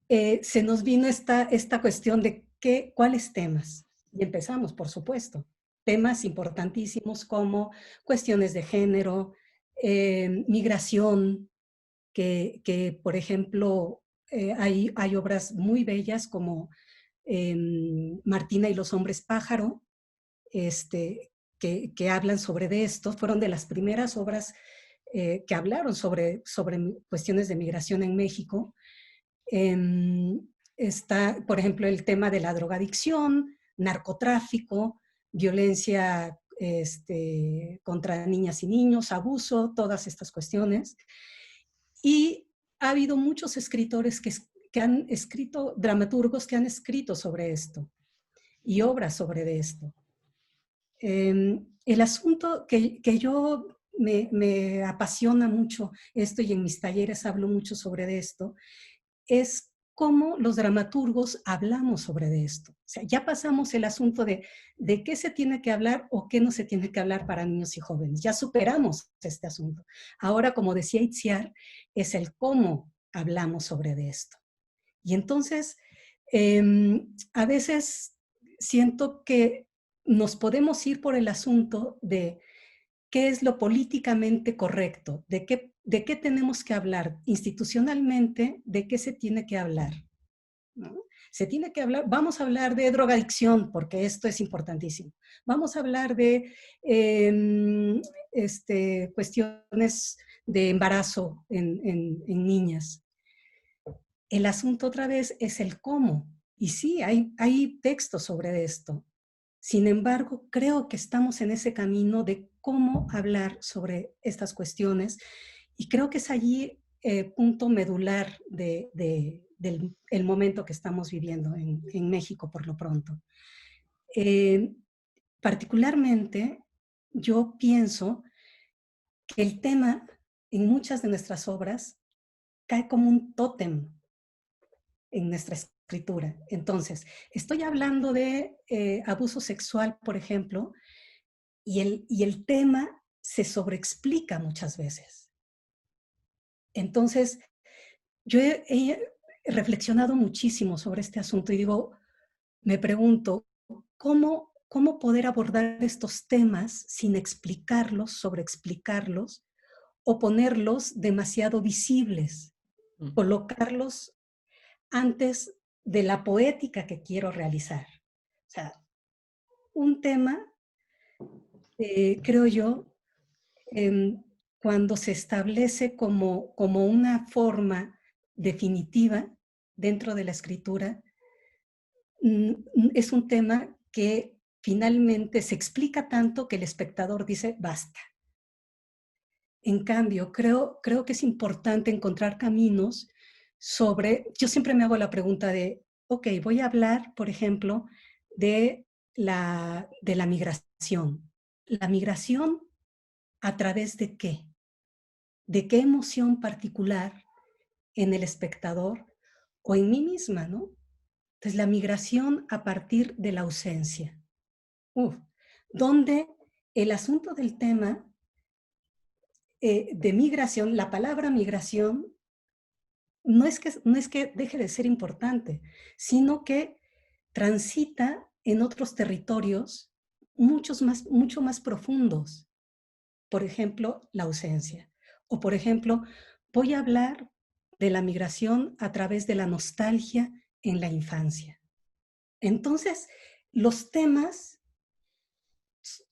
se nos vino esta cuestión de cuáles temas. Y empezamos, por supuesto, temas importantísimos como cuestiones de género, migración, que por ejemplo, hay obras muy bellas como Martina y los hombres pájaro, que hablan sobre esto. Fueron de las primeras obras que hablaron sobre cuestiones de migración en México. Está, por ejemplo, el tema de la drogadicción, narcotráfico, violencia contra niñas y niños, abuso, todas estas cuestiones. Y ha habido muchos escritores que han escrito, dramaturgos que han escrito sobre esto y obras sobre esto. El asunto que yo me apasiona mucho esto, y en mis talleres hablo mucho sobre esto, es cómo los dramaturgos hablamos sobre esto. O sea, ya pasamos el asunto de qué se tiene que hablar o qué no se tiene que hablar para niños y jóvenes. Ya superamos este asunto. Ahora, como decía Itziar, es el cómo hablamos sobre esto. Y entonces, a veces siento que nos podemos ir por el asunto de qué es lo políticamente correcto, de qué tenemos que hablar institucionalmente, de qué se tiene que hablar, ¿no? Se tiene que hablar, vamos a hablar de drogadicción, porque esto es importantísimo. Vamos a hablar de cuestiones de embarazo en niñas. El asunto otra vez es el cómo. Y sí, hay textos sobre esto. Sin embargo, creo que estamos en ese camino de cómo hablar sobre estas cuestiones y creo que es allí punto medular del el momento que estamos viviendo en México por lo pronto. Eh, Particularmente, yo pienso que el tema en muchas de nuestras obras cae como un tótem en nuestra escritura. Entonces, estoy hablando de abuso sexual, por ejemplo, y el tema se sobreexplica muchas veces. Entonces, yo he reflexionado muchísimo sobre este asunto y digo, me pregunto, ¿cómo poder abordar estos temas sin explicarlos, sobreexplicarlos o ponerlos demasiado visibles? Colocarlos antes de la poética que quiero realizar. O sea, un tema, creo yo, cuando se establece como una forma definitiva dentro de la escritura, es un tema que finalmente se explica tanto que el espectador dice basta. En cambio, creo que es importante encontrar caminos sobre, yo siempre me hago la pregunta de, ok, voy a hablar, por ejemplo, de la migración. ¿La migración a través de qué? ¿De qué emoción particular en el espectador o en mí misma, no? Entonces, la migración a partir de la ausencia. Donde el asunto del tema de migración, la palabra migración, no es que deje de ser importante, sino que transita en otros territorios mucho más profundos. Por ejemplo, la ausencia. O por ejemplo, voy a hablar de la migración a través de la nostalgia en la infancia. Entonces, los temas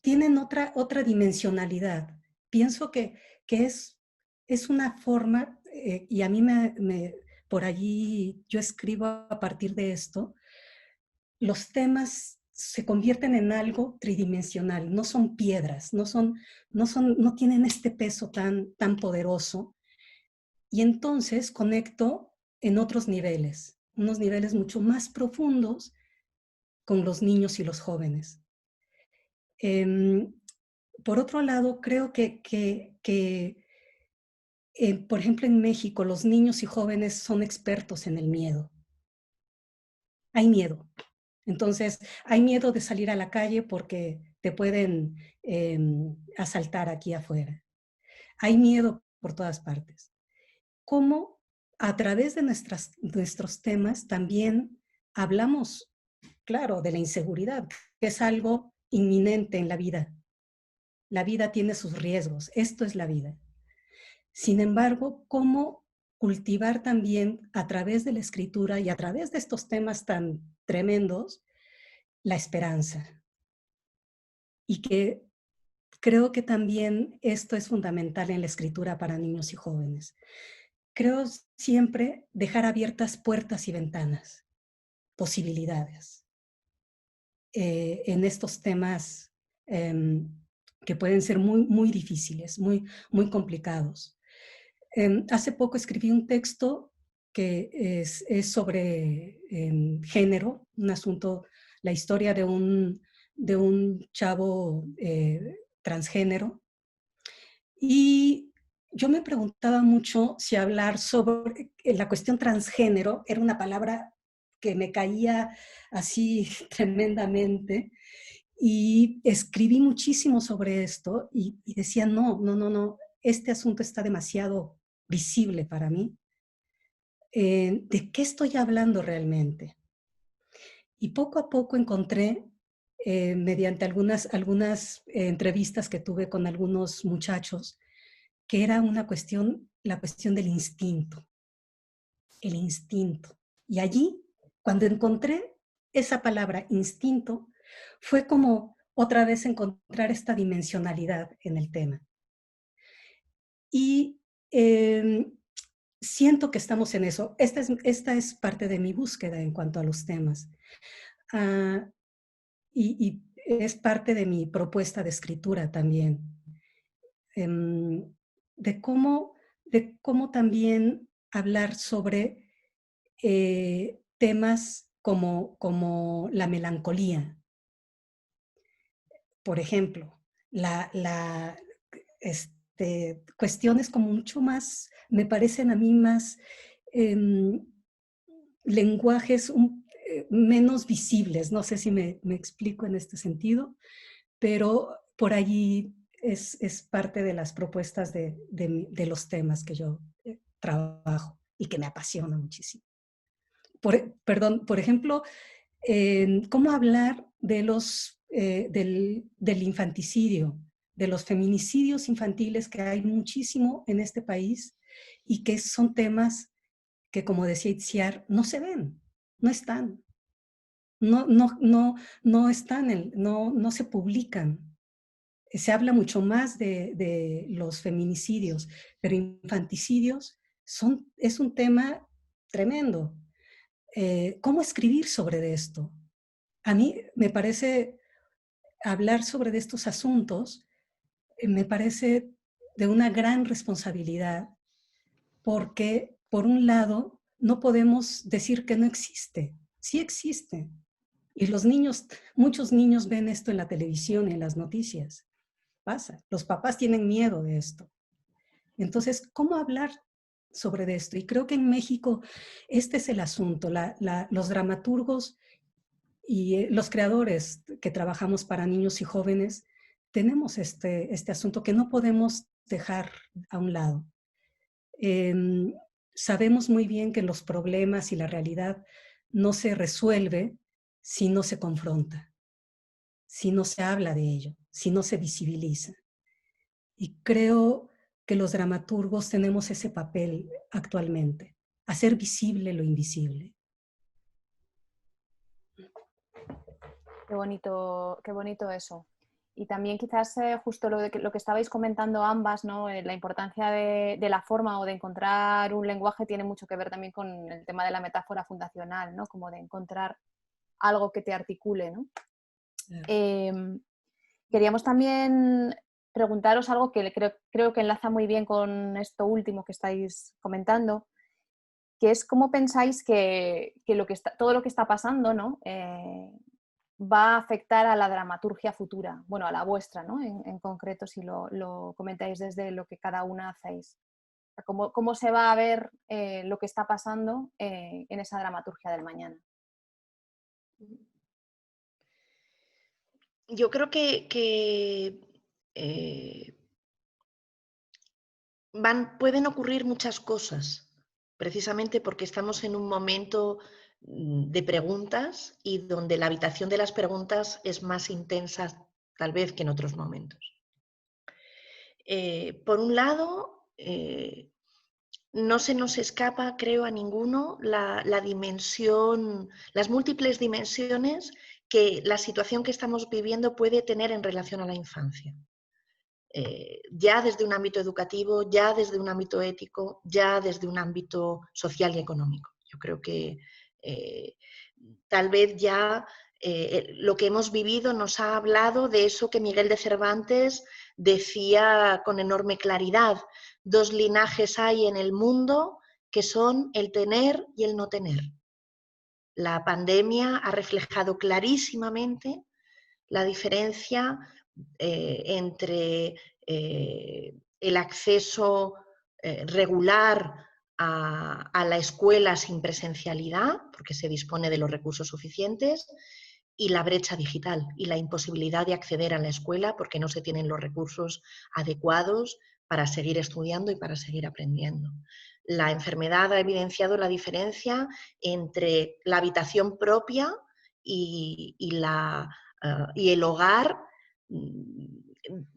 tienen otra dimensionalidad. Pienso que es una forma, y a mí por allí yo escribo a partir de esto, los temas se convierten en algo tridimensional, no son piedras, no tienen este peso tan poderoso. Y entonces conecto en otros niveles, unos niveles mucho más profundos con los niños y los jóvenes. Por otro lado, creo por ejemplo, en México, los niños y jóvenes son expertos en el miedo. Hay miedo. Entonces, hay miedo de salir a la calle porque te pueden asaltar aquí afuera. Hay miedo por todas partes. ¿Cómo a través de nuestros temas también hablamos, claro, de la inseguridad, que es algo inminente en la vida? La vida tiene sus riesgos, esto es la vida. Sin embargo, ¿cómo cultivar también a través de la escritura y a través de estos temas tan tremendos la esperanza? Y que creo que también esto es fundamental en la escritura para niños y jóvenes. Creo siempre dejar abiertas puertas y ventanas, posibilidades, en estos temas que pueden ser muy difíciles, muy complicados. Hace poco escribí un texto que es sobre género, un asunto, la historia de un chavo transgénero. Y yo me preguntaba mucho si hablar sobre la cuestión transgénero era una palabra que me caía así tremendamente. Y escribí muchísimo sobre esto y decía, no, este asunto está demasiado visible para mí. ¿De qué estoy hablando realmente? Y poco a poco encontré, mediante algunas entrevistas que tuve con algunos muchachos, que era la cuestión del instinto, el instinto. Y allí, cuando encontré esa palabra instinto, fue como otra vez encontrar esta dimensionalidad en el tema. Y siento que estamos en eso. Esta es parte de mi búsqueda en cuanto a los temas. es parte de mi propuesta de escritura también, de cómo también hablar sobre temas como la melancolía. Por ejemplo, cuestiones como mucho más, me parecen a mí más lenguajes menos visibles. No sé si me explico en este sentido, pero por allí es parte de las propuestas de los temas que yo trabajo y que me apasiona muchísimo. Por ejemplo, cómo hablar de del infanticidio, de los feminicidios infantiles, que hay muchísimo en este país y que son temas que, como decía Itziar, no se ven, no están, no están, no se publican. Se habla mucho más de los feminicidios, pero infanticidios es un tema tremendo. ¿Cómo escribir sobre esto? A mí me parece hablar sobre estos asuntos, me parece de una gran responsabilidad, porque por un lado no podemos decir que no existe, sí existe. Y los niños, muchos niños ven esto en la televisión y en las noticias. Pasa, los papás tienen miedo de esto. Entonces, ¿cómo hablar sobre esto? Y creo que en México este es el asunto. Los dramaturgos y los creadores que trabajamos para niños y jóvenes tenemos este asunto que no podemos dejar a un lado. Sabemos muy bien que los problemas y la realidad no se resuelve si no se confronta, si no se habla de ello, si no se visibiliza. Y creo que los dramaturgos tenemos ese papel actualmente, hacer visible lo invisible. Qué bonito eso. Y también quizás justo lo que estabais comentando ambas, ¿no? La importancia de la forma o de encontrar un lenguaje tiene mucho que ver también con el tema de la metáfora fundacional, ¿no? Como de encontrar algo que te articule, ¿no? Queríamos también preguntaros algo que creo que enlaza muy bien con esto último que estáis comentando, que es cómo pensáis que todo lo que está pasando, ¿no? Va a afectar a la dramaturgia futura, bueno, a la vuestra, ¿no? En concreto, si lo comentáis desde lo que cada una hacéis. ¿Cómo se va a ver lo que está pasando en esa dramaturgia del mañana? Yo creo que pueden ocurrir muchas cosas, precisamente porque estamos en un momento de preguntas y donde la habitación de las preguntas es más intensa tal vez que en otros momentos. Por un lado, no se nos escapa, creo, a ninguno la dimensión, las múltiples dimensiones que la situación que estamos viviendo puede tener en relación a la infancia. Ya desde un ámbito educativo, ya desde un ámbito ético, ya desde un ámbito social y económico. Yo creo que tal vez ya lo que hemos vivido nos ha hablado de eso que Miguel de Cervantes decía con enorme claridad: dos linajes hay en el mundo que son el tener y el no tener. La pandemia ha reflejado clarísimamente la diferencia entre el acceso regular a la escuela sin presencialidad, porque se dispone de los recursos suficientes, y la brecha digital y la imposibilidad de acceder a la escuela porque no se tienen los recursos adecuados para seguir estudiando y para seguir aprendiendo. La enfermedad ha evidenciado la diferencia entre la habitación propia y el hogar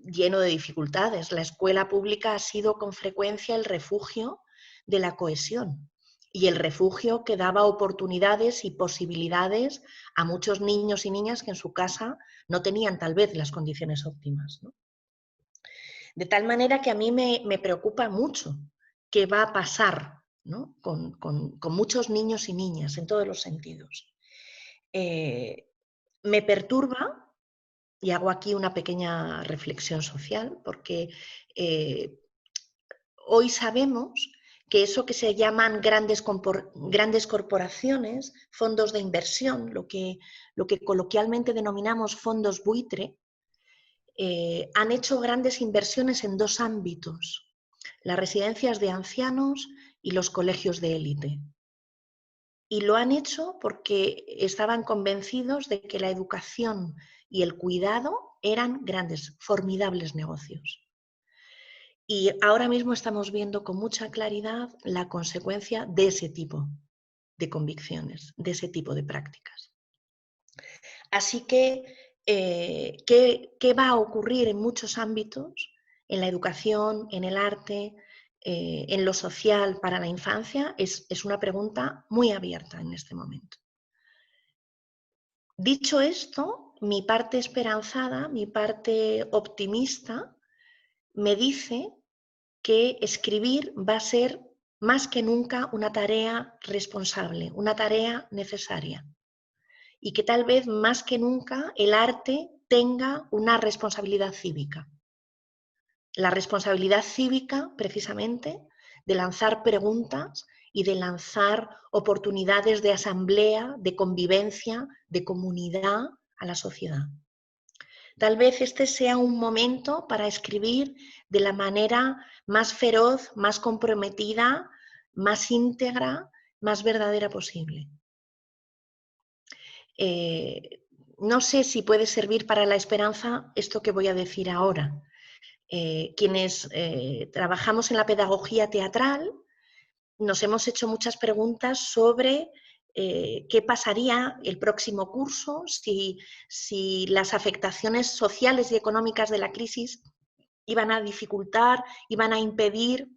lleno de dificultades. La escuela pública ha sido con frecuencia el refugio de la cohesión y el refugio que daba oportunidades y posibilidades a muchos niños y niñas que en su casa no tenían tal vez las condiciones óptimas, ¿no? De tal manera que a mí me preocupa mucho qué va a pasar, ¿no? con muchos niños y niñas en todos los sentidos. Me perturba Y hago aquí una pequeña reflexión social, porque hoy sabemos que eso que se llaman grandes corporaciones, fondos de inversión, lo que coloquialmente denominamos fondos buitre, han hecho grandes inversiones en dos ámbitos: las residencias de ancianos y los colegios de élite. Y lo han hecho porque estaban convencidos de que la educación y el cuidado eran grandes, formidables negocios. Y ahora mismo estamos viendo con mucha claridad la consecuencia de ese tipo de convicciones, de ese tipo de prácticas. Así que, ¿qué va a ocurrir en muchos ámbitos? En la educación, en el arte, en lo social para la infancia, es una pregunta muy abierta en este momento. Dicho esto, mi parte esperanzada, mi parte optimista, me dice que escribir va a ser más que nunca una tarea responsable, una tarea necesaria. Y que tal vez más que nunca el arte tenga una responsabilidad cívica. La responsabilidad cívica, precisamente, de lanzar preguntas y de lanzar oportunidades de asamblea, de convivencia, de comunidad a la sociedad. Tal vez este sea un momento para escribir de la manera más feroz, más comprometida, más íntegra, más verdadera posible. No sé si puede servir para la esperanza esto que voy a decir ahora. Quienes trabajamos en la pedagogía teatral nos hemos hecho muchas preguntas sobre qué pasaría el próximo curso si las afectaciones sociales y económicas de la crisis iban a dificultar, iban a impedir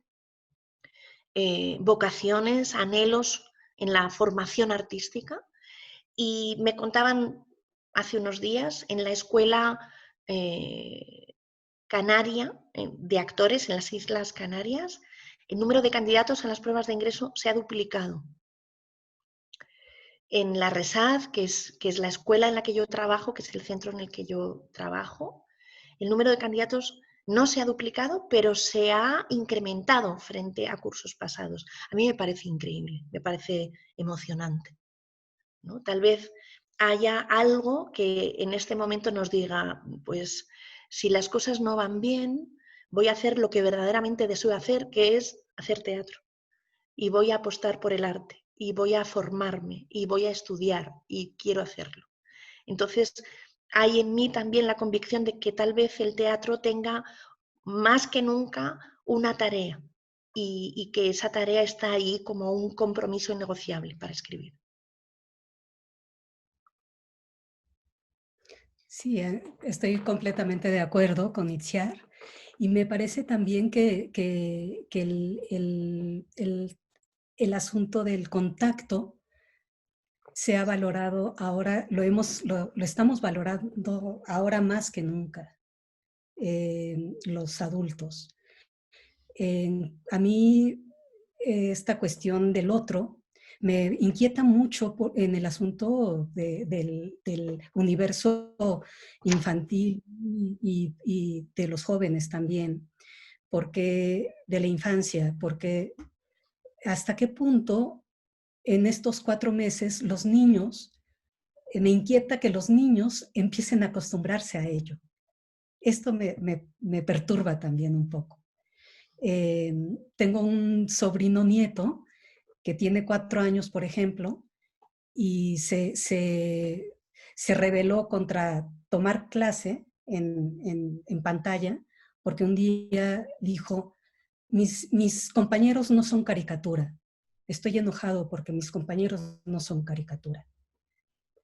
vocaciones, anhelos en la formación artística. Y me contaban hace unos días en la escuela canaria de actores en las Islas Canarias, el número de candidatos a las pruebas de ingreso se ha duplicado. En la RESAD, que es la escuela en la que yo trabajo, que es el centro en el que yo trabajo, el número de candidatos no se ha duplicado, pero se ha incrementado frente a cursos pasados. A mí me parece increíble, me parece emocionante, ¿no? Tal vez haya algo que en este momento nos diga, pues si las cosas no van bien, voy a hacer lo que verdaderamente deseo hacer, que es hacer teatro. Y voy a apostar por el arte, y voy a formarme, y voy a estudiar, y quiero hacerlo. Entonces, hay en mí también la convicción de que tal vez el teatro tenga más que nunca una tarea, y que esa tarea está ahí como un compromiso innegociable para escribir. Sí, estoy completamente de acuerdo con Itziar, y me parece también que el asunto del contacto se ha valorado ahora, lo estamos valorando ahora más que nunca, los adultos. A mí esta cuestión del otro me inquieta mucho en el asunto del universo infantil y de los jóvenes también, porque de la infancia, porque hasta qué punto en estos 4 meses los niños, me inquieta que los niños empiecen a acostumbrarse a ello. Esto me perturba también un poco. Tengo un sobrino nieto que tiene 4 años, por ejemplo, y se rebeló contra tomar clase en pantalla, porque un día dijo, mis compañeros no son caricatura. Estoy enojado porque mis compañeros no son caricatura.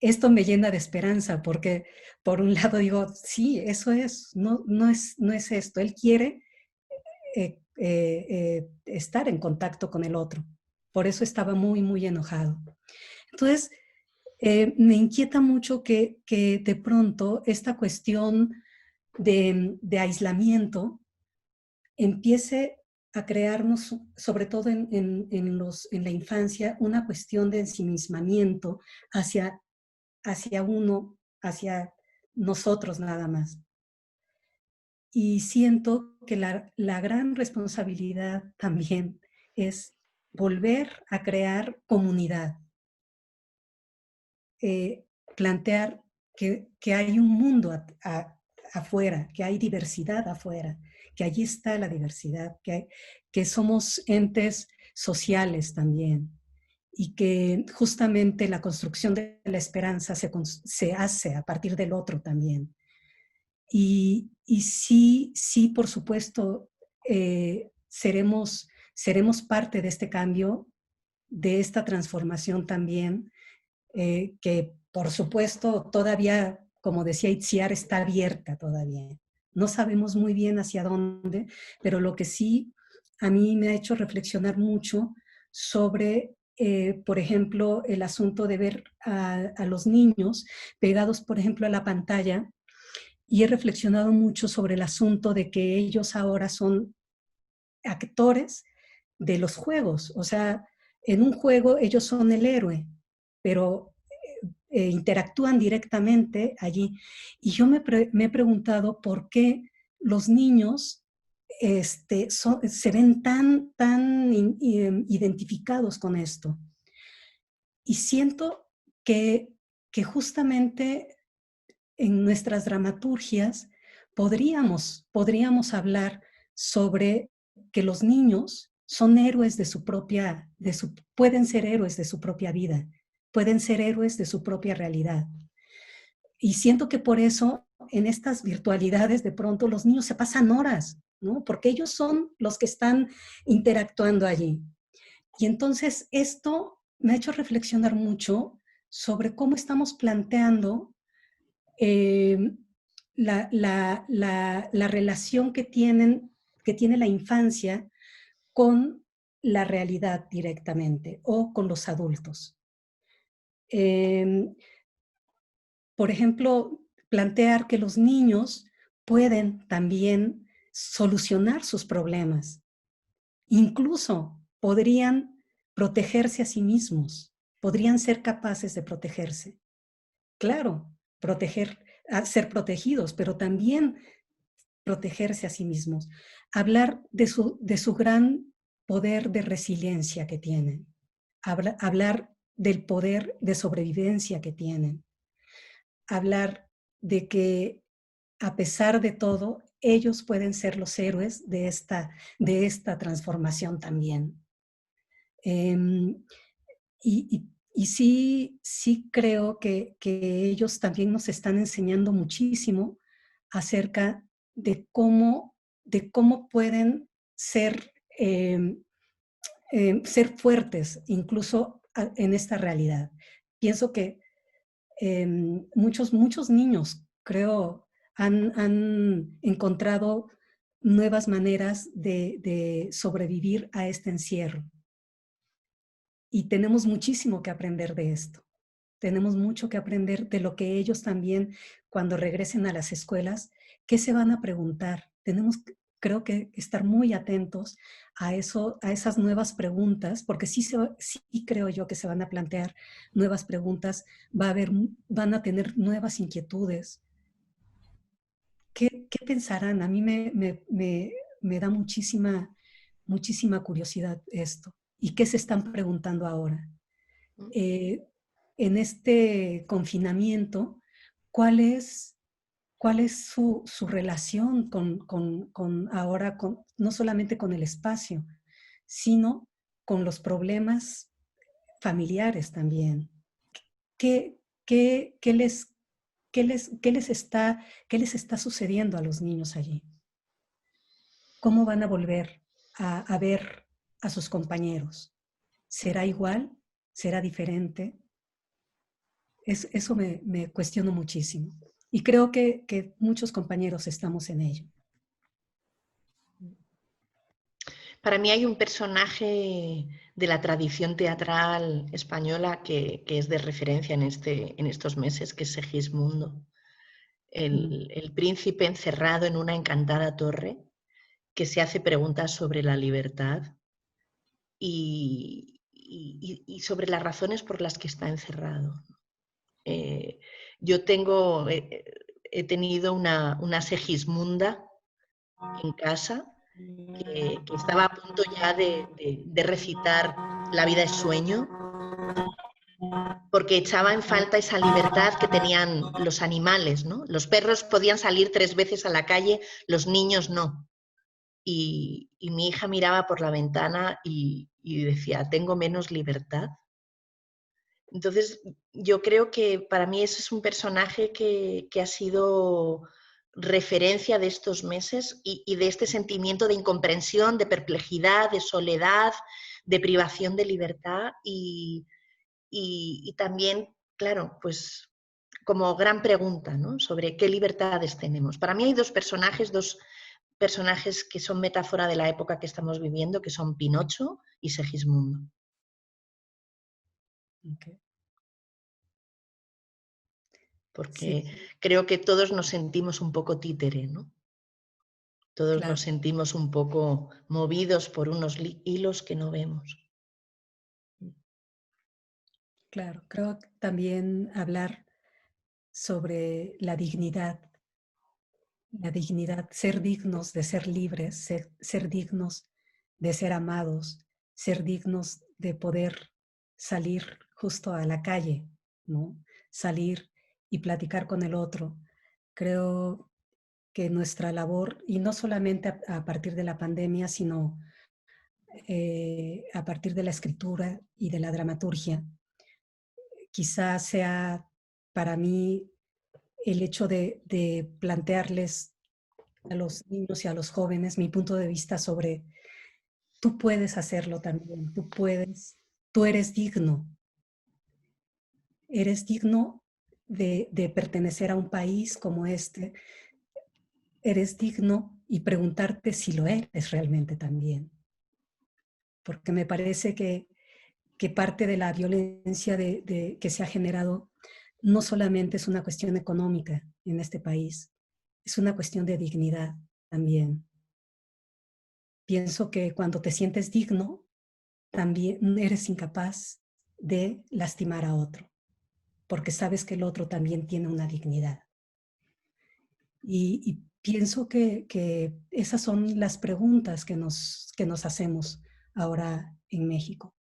Esto me llena de esperanza porque, por un lado, digo, sí, eso es, no es esto. Él quiere estar en contacto con el otro. Por eso estaba muy, muy enojado. Entonces, me inquieta mucho que de pronto esta cuestión de aislamiento empiece a crearnos, sobre todo en la infancia, una cuestión de ensimismamiento hacia uno, hacia nosotros nada más. Y siento que la gran responsabilidad también es volver a crear comunidad, plantear que hay un mundo afuera, que hay diversidad afuera, que allí está la diversidad, que somos entes sociales también y que justamente la construcción de la esperanza se hace a partir del otro también. Y sí, por supuesto, seremos parte de este cambio, de esta transformación también, que por supuesto todavía, como decía Itziar, está abierta todavía. No sabemos muy bien hacia dónde, pero lo que sí a mí me ha hecho reflexionar mucho sobre, por ejemplo, el asunto de ver a los niños pegados, por ejemplo, a la pantalla, y he reflexionado mucho sobre el asunto de que ellos ahora son actores de los juegos. O sea, en un juego ellos son el héroe, pero interactúan directamente allí. Y yo me he preguntado por qué los niños se ven tan identificados con esto. Y siento que justamente en nuestras dramaturgias podríamos hablar sobre que los niños son héroes de su propia, pueden ser héroes de su propia vida, pueden ser héroes de su propia realidad. Y siento que por eso en estas virtualidades de pronto los niños se pasan horas, ¿no? Porque ellos son los que están interactuando allí. Y entonces esto me ha hecho reflexionar mucho sobre cómo estamos planteando la relación que tiene la infancia con la realidad directamente o con los adultos. Por ejemplo, plantear que los niños pueden también solucionar sus problemas. Incluso podrían protegerse a sí mismos, podrían ser capaces de protegerse. Claro, ser protegidos, pero también protegerse a sí mismos. Hablar de su gran poder de resiliencia que tienen. Hablar del poder de sobrevivencia que tienen. Hablar de que a pesar de todo, ellos pueden ser los héroes de esta transformación también. Y sí creo que ellos también nos están enseñando muchísimo acerca de cómo pueden ser fuertes incluso en esta realidad. Pienso que muchos niños, creo, han encontrado nuevas maneras de sobrevivir a este encierro. Y tenemos muchísimo que aprender de esto. Tenemos mucho que aprender de lo que ellos también, cuando regresen a las escuelas, ¿qué se van a preguntar? Creo que estar muy atentos a esas nuevas preguntas, porque sí creo yo que se van a plantear nuevas preguntas, van a tener nuevas inquietudes. ¿Qué pensarán? A mí me da muchísima curiosidad esto. ¿Y qué se están preguntando ahora? En este confinamiento, ¿cuál es su relación ahora, no solamente con el espacio, sino con los problemas familiares también? ¿Qué les está sucediendo a los niños allí? ¿Cómo van a volver a ver a sus compañeros? ¿Será igual? ¿Será diferente? Eso me cuestiono muchísimo. Y creo que muchos compañeros estamos en ello. Para mí hay un personaje de la tradición teatral española que es de referencia en estos meses, que es Segismundo. El príncipe encerrado en una encantada torre que se hace preguntas sobre la libertad y sobre las razones por las que está encerrado. Yo tengo he tenido una Segismunda en casa que estaba a punto ya de recitar La vida es sueño, porque echaba en falta esa libertad que tenían los animales, ¿no? Los perros podían salir 3 veces a la calle, los niños no. Y mi hija miraba por la ventana y decía, ¿tengo menos libertad? Entonces, yo creo que para mí ese es un personaje que ha sido referencia de estos meses y de este sentimiento de incomprensión, de perplejidad, de soledad, de privación de libertad y también, claro, pues como gran pregunta, ¿no? Sobre qué libertades tenemos. Para mí hay dos personajes que son metáfora de la época que estamos viviendo, que son Pinocho y Segismundo. Okay. Porque Sí, creo que todos nos sentimos un poco títere, ¿no? Todos claro, nos sentimos un poco movidos por unos hilos que no vemos. claro. Creo que también hablar sobre la dignidad, ser dignos de ser libres, ser dignos de ser amados, ser dignos de poder salir justo a la calle, ¿no? Salir y platicar con el otro. Creo que nuestra labor, y no solamente a partir de la pandemia, sino a partir de la escritura y de la dramaturgia, quizás sea para mí el hecho de plantearles a los niños y a los jóvenes mi punto de vista sobre tú puedes hacerlo también, tú eres digno de pertenecer a un país como este, eres digno y preguntarte si lo eres realmente también. Porque me parece que parte de la violencia que se ha generado no solamente es una cuestión económica en este país, es una cuestión de dignidad también. Pienso que cuando te sientes digno, también eres incapaz de lastimar a otro, porque sabes que el otro también tiene una dignidad. Y pienso que esas son las preguntas que nos hacemos ahora en México.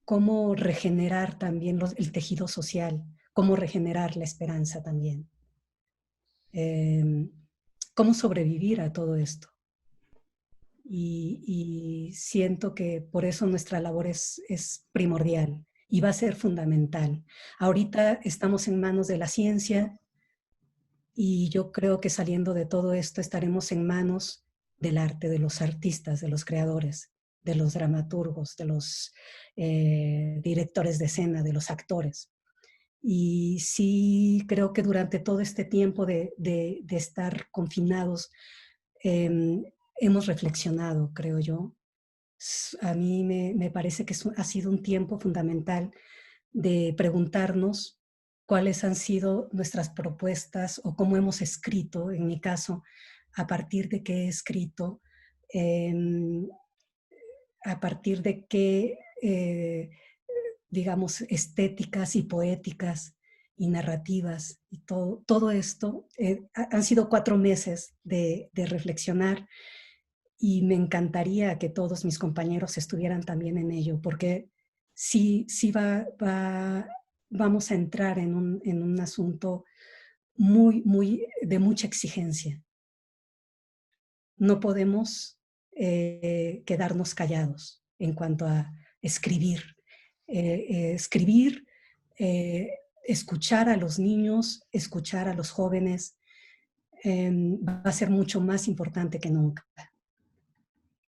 ¿Cómo regenerar también el tejido social? ¿Cómo regenerar la esperanza también? ¿Cómo sobrevivir a todo esto? Y siento que por eso nuestra labor es primordial y va a ser fundamental. Ahorita estamos en manos de la ciencia y yo creo que saliendo de todo esto estaremos en manos del arte, de los artistas, de los creadores, de los dramaturgos, de los directores de escena, de los actores. Y sí creo que durante todo este tiempo de estar confinados, hemos reflexionado, creo yo. A mí me parece que ha sido un tiempo fundamental de preguntarnos cuáles han sido nuestras propuestas o cómo hemos escrito, en mi caso, a partir de qué he escrito, a partir de qué, digamos, estéticas y poéticas y narrativas y todo esto. Han sido 4 meses de reflexionar y me encantaría que todos mis compañeros estuvieran también en ello, porque sí vamos a entrar en un asunto de mucha exigencia. No podemos quedarnos callados en cuanto a escribir. Escribir, escuchar a los niños, escuchar a los jóvenes, va a ser mucho más importante que nunca.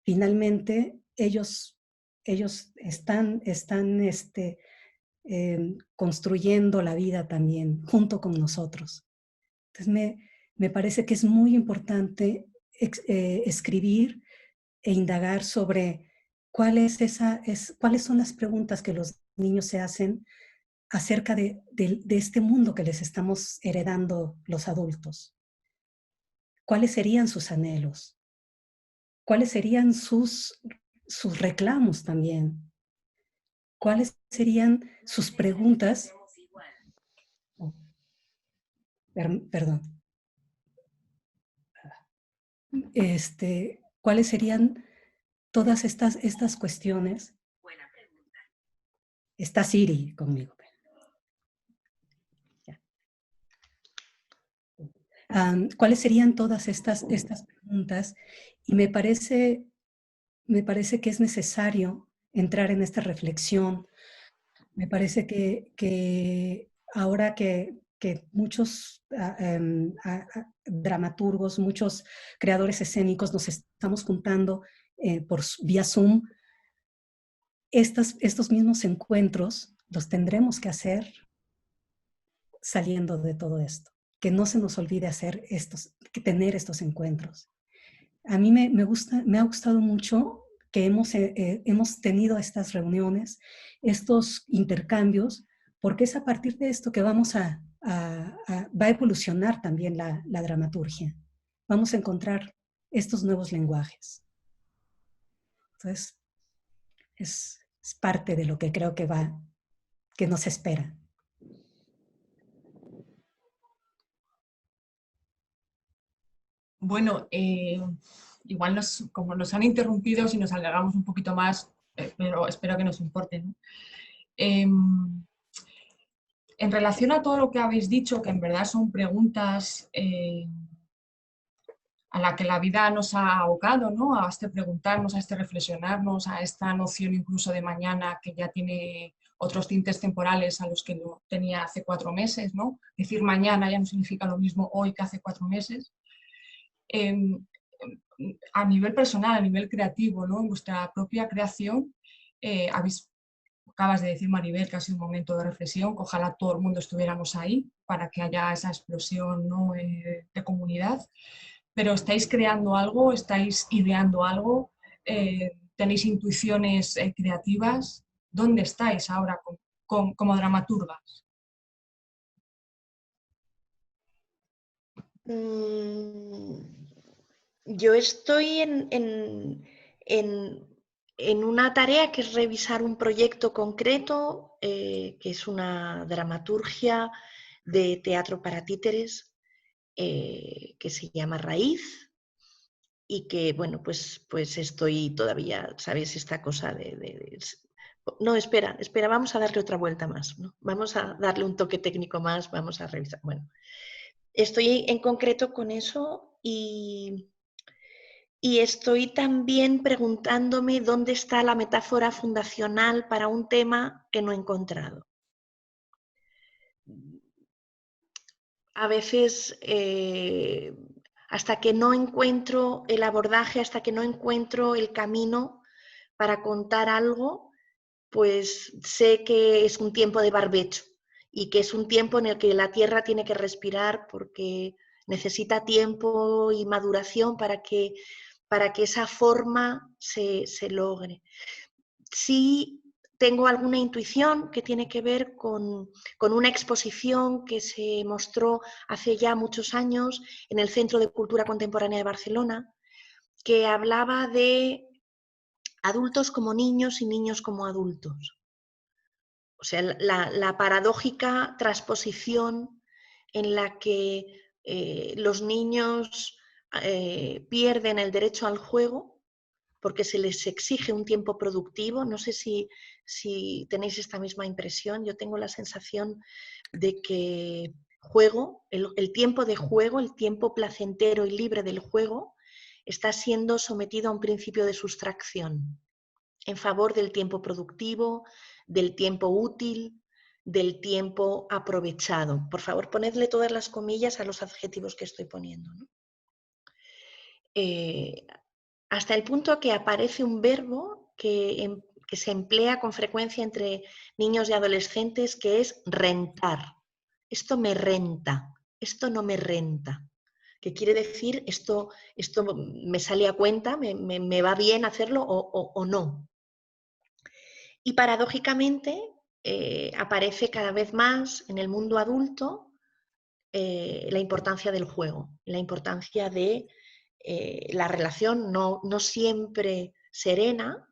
Finalmente, ellos están construyendo la vida también junto con nosotros. Entonces, me parece que es muy importante escribir e indagar sobre cuáles son las preguntas que los niños se hacen acerca de este mundo que les estamos heredando los adultos. ¿Cuáles serían sus anhelos? ¿Cuáles serían sus reclamos también? ¿Cuáles serían sus preguntas? perdón. ¿Cuáles serían todas estas cuestiones? Buena pregunta. Está Siri conmigo. ¿Cuáles serían todas estas preguntas? Y me parece que es necesario entrar en esta reflexión. Me parece que ahora que muchos dramaturgos, muchos creadores escénicos nos estamos juntando vía Zoom, estos mismos encuentros los tendremos que hacer saliendo de todo esto. Que no se nos olvide tener estos encuentros. A mí me ha gustado mucho que hemos tenido estas reuniones, estos intercambios, porque es a partir de esto que va a evolucionar también la dramaturgia. Vamos a encontrar estos nuevos lenguajes. Entonces, es parte de lo que creo que nos espera. Bueno, igual como nos han interrumpido, si nos alargamos un poquito más, pero espero que nos importe, ¿no? En relación a todo lo que habéis dicho, que en verdad son preguntas a la que la vida nos ha abocado, ¿no? A preguntarnos, a reflexionarnos, a esta noción incluso de mañana que ya tiene otros tintes temporales a los que no tenía hace 4 meses, ¿no? Decir mañana ya no significa lo mismo hoy que hace 4 meses. A nivel personal, a nivel creativo, ¿no? En vuestra propia creación, acabas de decir, Maribel, que ha sido un momento de reflexión, que ojalá todo el mundo estuviéramos ahí para que haya esa explosión, ¿no? De comunidad, pero ¿estáis creando algo? ¿Estáis ideando algo? ¿Tenéis intuiciones creativas? ¿Dónde estáis ahora como dramaturgas? Yo estoy en una tarea que es revisar un proyecto concreto, que es una dramaturgia de teatro para títeres, que se llama Raíz, y que, bueno, pues estoy todavía, ¿sabes? Esta cosa No, espera, vamos a darle otra vuelta más, ¿no? Vamos a darle un toque técnico más, vamos a revisar. Bueno, estoy en concreto con eso y estoy también preguntándome dónde está la metáfora fundacional para un tema que no he encontrado. A veces, hasta que no encuentro el abordaje, hasta que no encuentro el camino para contar algo, pues sé que es un tiempo de barbecho y que es un tiempo en el que la tierra tiene que respirar porque necesita tiempo y maduración para que esa forma se logre. Sí tengo alguna intuición que tiene que ver con una exposición que se mostró hace ya muchos años en el Centro de Cultura Contemporánea de Barcelona, que hablaba de adultos como niños y niños como adultos. O sea, la paradójica transposición en la que los niños pierden el derecho al juego porque se les exige un tiempo productivo. No sé si tenéis esta misma impresión. Yo tengo la sensación de que el tiempo de juego, el tiempo placentero y libre del juego, está siendo sometido a un principio de sustracción en favor del tiempo productivo, del tiempo útil, del tiempo aprovechado. Por favor, ponedle todas las comillas a los adjetivos que estoy poniendo, ¿no? Hasta el punto que aparece un verbo que se emplea con frecuencia entre niños y adolescentes, que es rentar. Esto me renta, esto no me renta. ¿Qué quiere decir? Esto me sale a cuenta, me va bien hacerlo o no. Y paradójicamente aparece cada vez más en el mundo adulto la importancia del juego, la importancia de la relación no siempre serena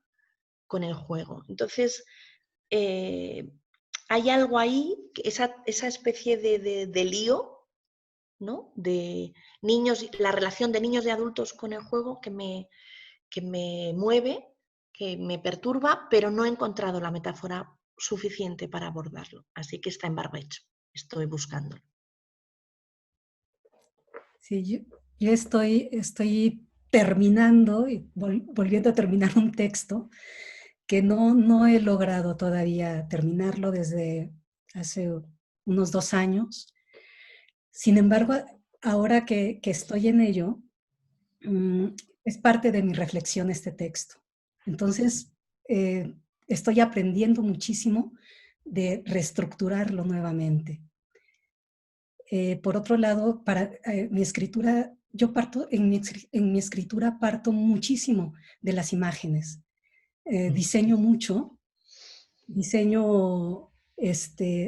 con el juego. Entonces, hay algo ahí, esa especie de lío ¿no? De niños, la relación de niños y adultos con el juego que me mueve, que me perturba, pero no he encontrado la metáfora suficiente para abordarlo. Así que está en barbecho. Estoy buscándolo. Sí, yo estoy terminando y volviendo a terminar un texto que no he logrado todavía terminarlo desde hace unos 2 años. Sin embargo, ahora que estoy en ello, es parte de mi reflexión este texto. Entonces, estoy aprendiendo muchísimo de reestructurarlo nuevamente. Por otro lado, para mi escritura, en mi escritura parto muchísimo de las imágenes. Diseño mucho, diseño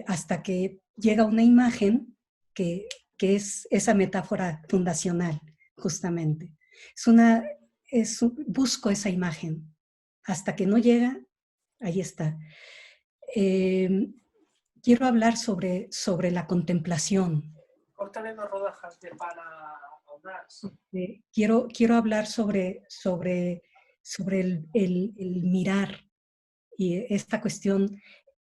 hasta que llega una imagen que es esa metáfora fundacional, justamente. Busco esa imagen. Hasta que no llega, ahí está. Quiero hablar sobre la contemplación. Córtale 2 rodajas de pan a unas. Quiero hablar sobre el mirar y esta cuestión,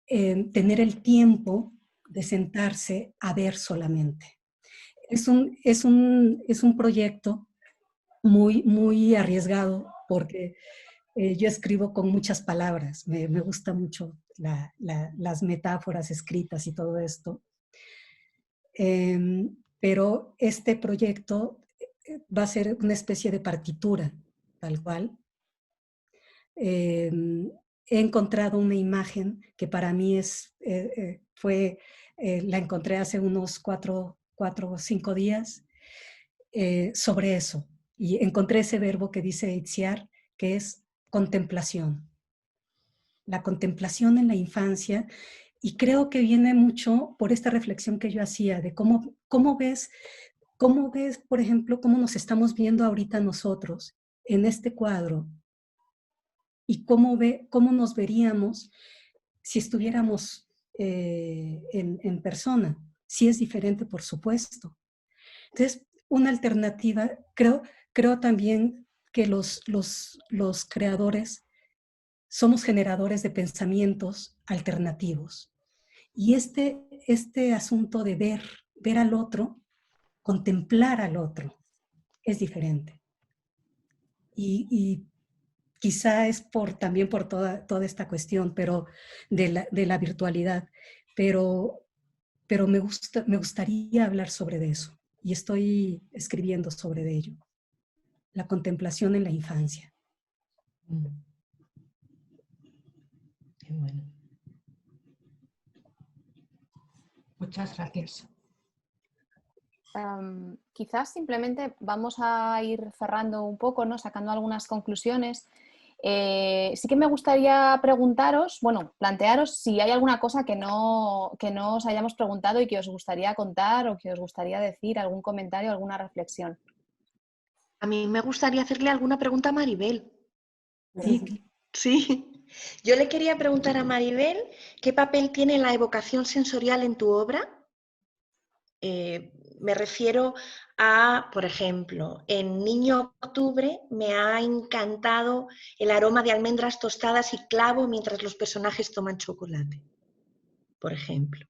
tener el tiempo de sentarse a ver solamente. Es un proyecto muy arriesgado porque yo escribo con muchas palabras. Me gusta mucho las metáforas escritas y todo esto. Pero este proyecto va a ser una especie de partitura, tal cual. He encontrado una imagen que para mí la encontré hace unos 4 o 5 días, sobre eso. Y encontré ese verbo que dice Itziar, que es contemplación. La contemplación en la infancia, y creo que viene mucho por esta reflexión que yo hacía de cómo ves, por ejemplo, cómo nos estamos viendo ahorita nosotros en este cuadro y cómo nos veríamos si estuviéramos en persona. Sí es diferente, por supuesto. Entonces, una alternativa, creo también que los creadores somos generadores de pensamientos alternativos. Y este asunto de ver al otro, contemplar al otro, es diferente. Y quizá es también por toda esta cuestión, pero de la virtualidad. Pero me gustaría hablar sobre eso. Y estoy escribiendo sobre ello. La contemplación en la infancia. Qué bueno. Muchas gracias. Quizás simplemente vamos a ir cerrando un poco, ¿no? Sacando algunas conclusiones. Sí que me gustaría plantearos si hay alguna cosa que no os hayamos preguntado y que os gustaría contar o que os gustaría decir, algún comentario, alguna reflexión. A mí me gustaría hacerle alguna pregunta a Maribel. Sí. Sí. Yo le quería preguntar a Maribel qué papel tiene la evocación sensorial en tu obra. Me refiero a, por ejemplo, en Niño Octubre me ha encantado el aroma de almendras tostadas y clavo mientras los personajes toman chocolate, por ejemplo.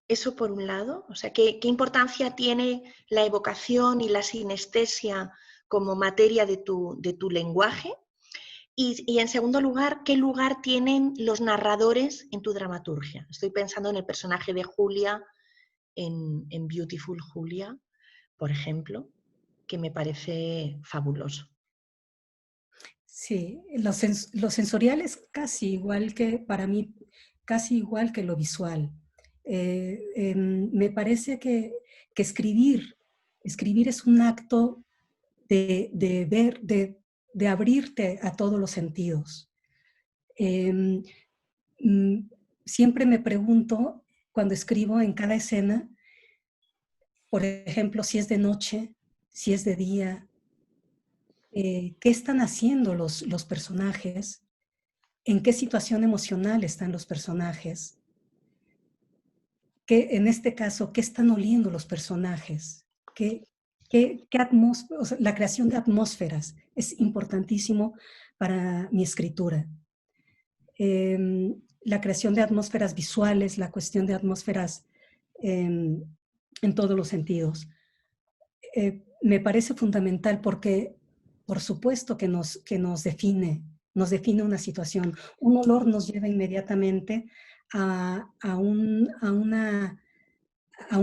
Eso por un lado, o sea, ¿qué importancia tiene la evocación y la sinestesia como materia de tu lenguaje? Y en segundo lugar, ¿qué lugar tienen los narradores en tu dramaturgia? Estoy pensando en el personaje de Julia, en Beautiful Julia, por ejemplo, que me parece fabuloso. Sí, lo sensorial es casi igual que, para mí, casi igual que lo visual. Me parece que escribir es un acto de ver, de abrirte a todos los sentidos. Siempre me pregunto, cuando escribo en cada escena, por ejemplo, si es de noche, si es de día, qué están haciendo los personajes, en qué situación emocional están los personajes. en este caso, qué están oliendo los personajes, o sea, la creación de atmósferas es importantísimo para mi escritura. La creación de atmósferas visuales, la cuestión de atmósferas en todos los sentidos. Me parece fundamental porque, por supuesto que nos define una situación. Un olor nos lleva inmediatamente a un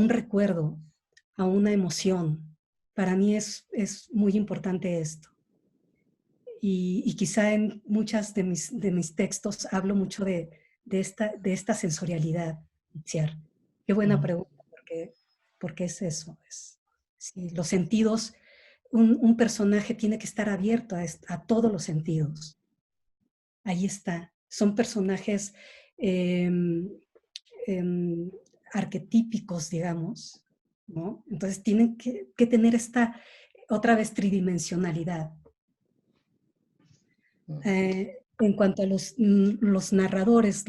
recuerdo, a una emoción. Para mí es muy importante esto. Y quizá en muchas de mis textos hablo mucho de esta sensorialidad, Itziar. Qué buena pregunta, porque es eso. Sí, los sentidos, un personaje tiene que estar abierto a todos los sentidos. Ahí está. Son personajes arquetípicos, digamos, ¿no? Entonces tienen que tener esta, otra vez, tridimensionalidad. En cuanto a los narradores,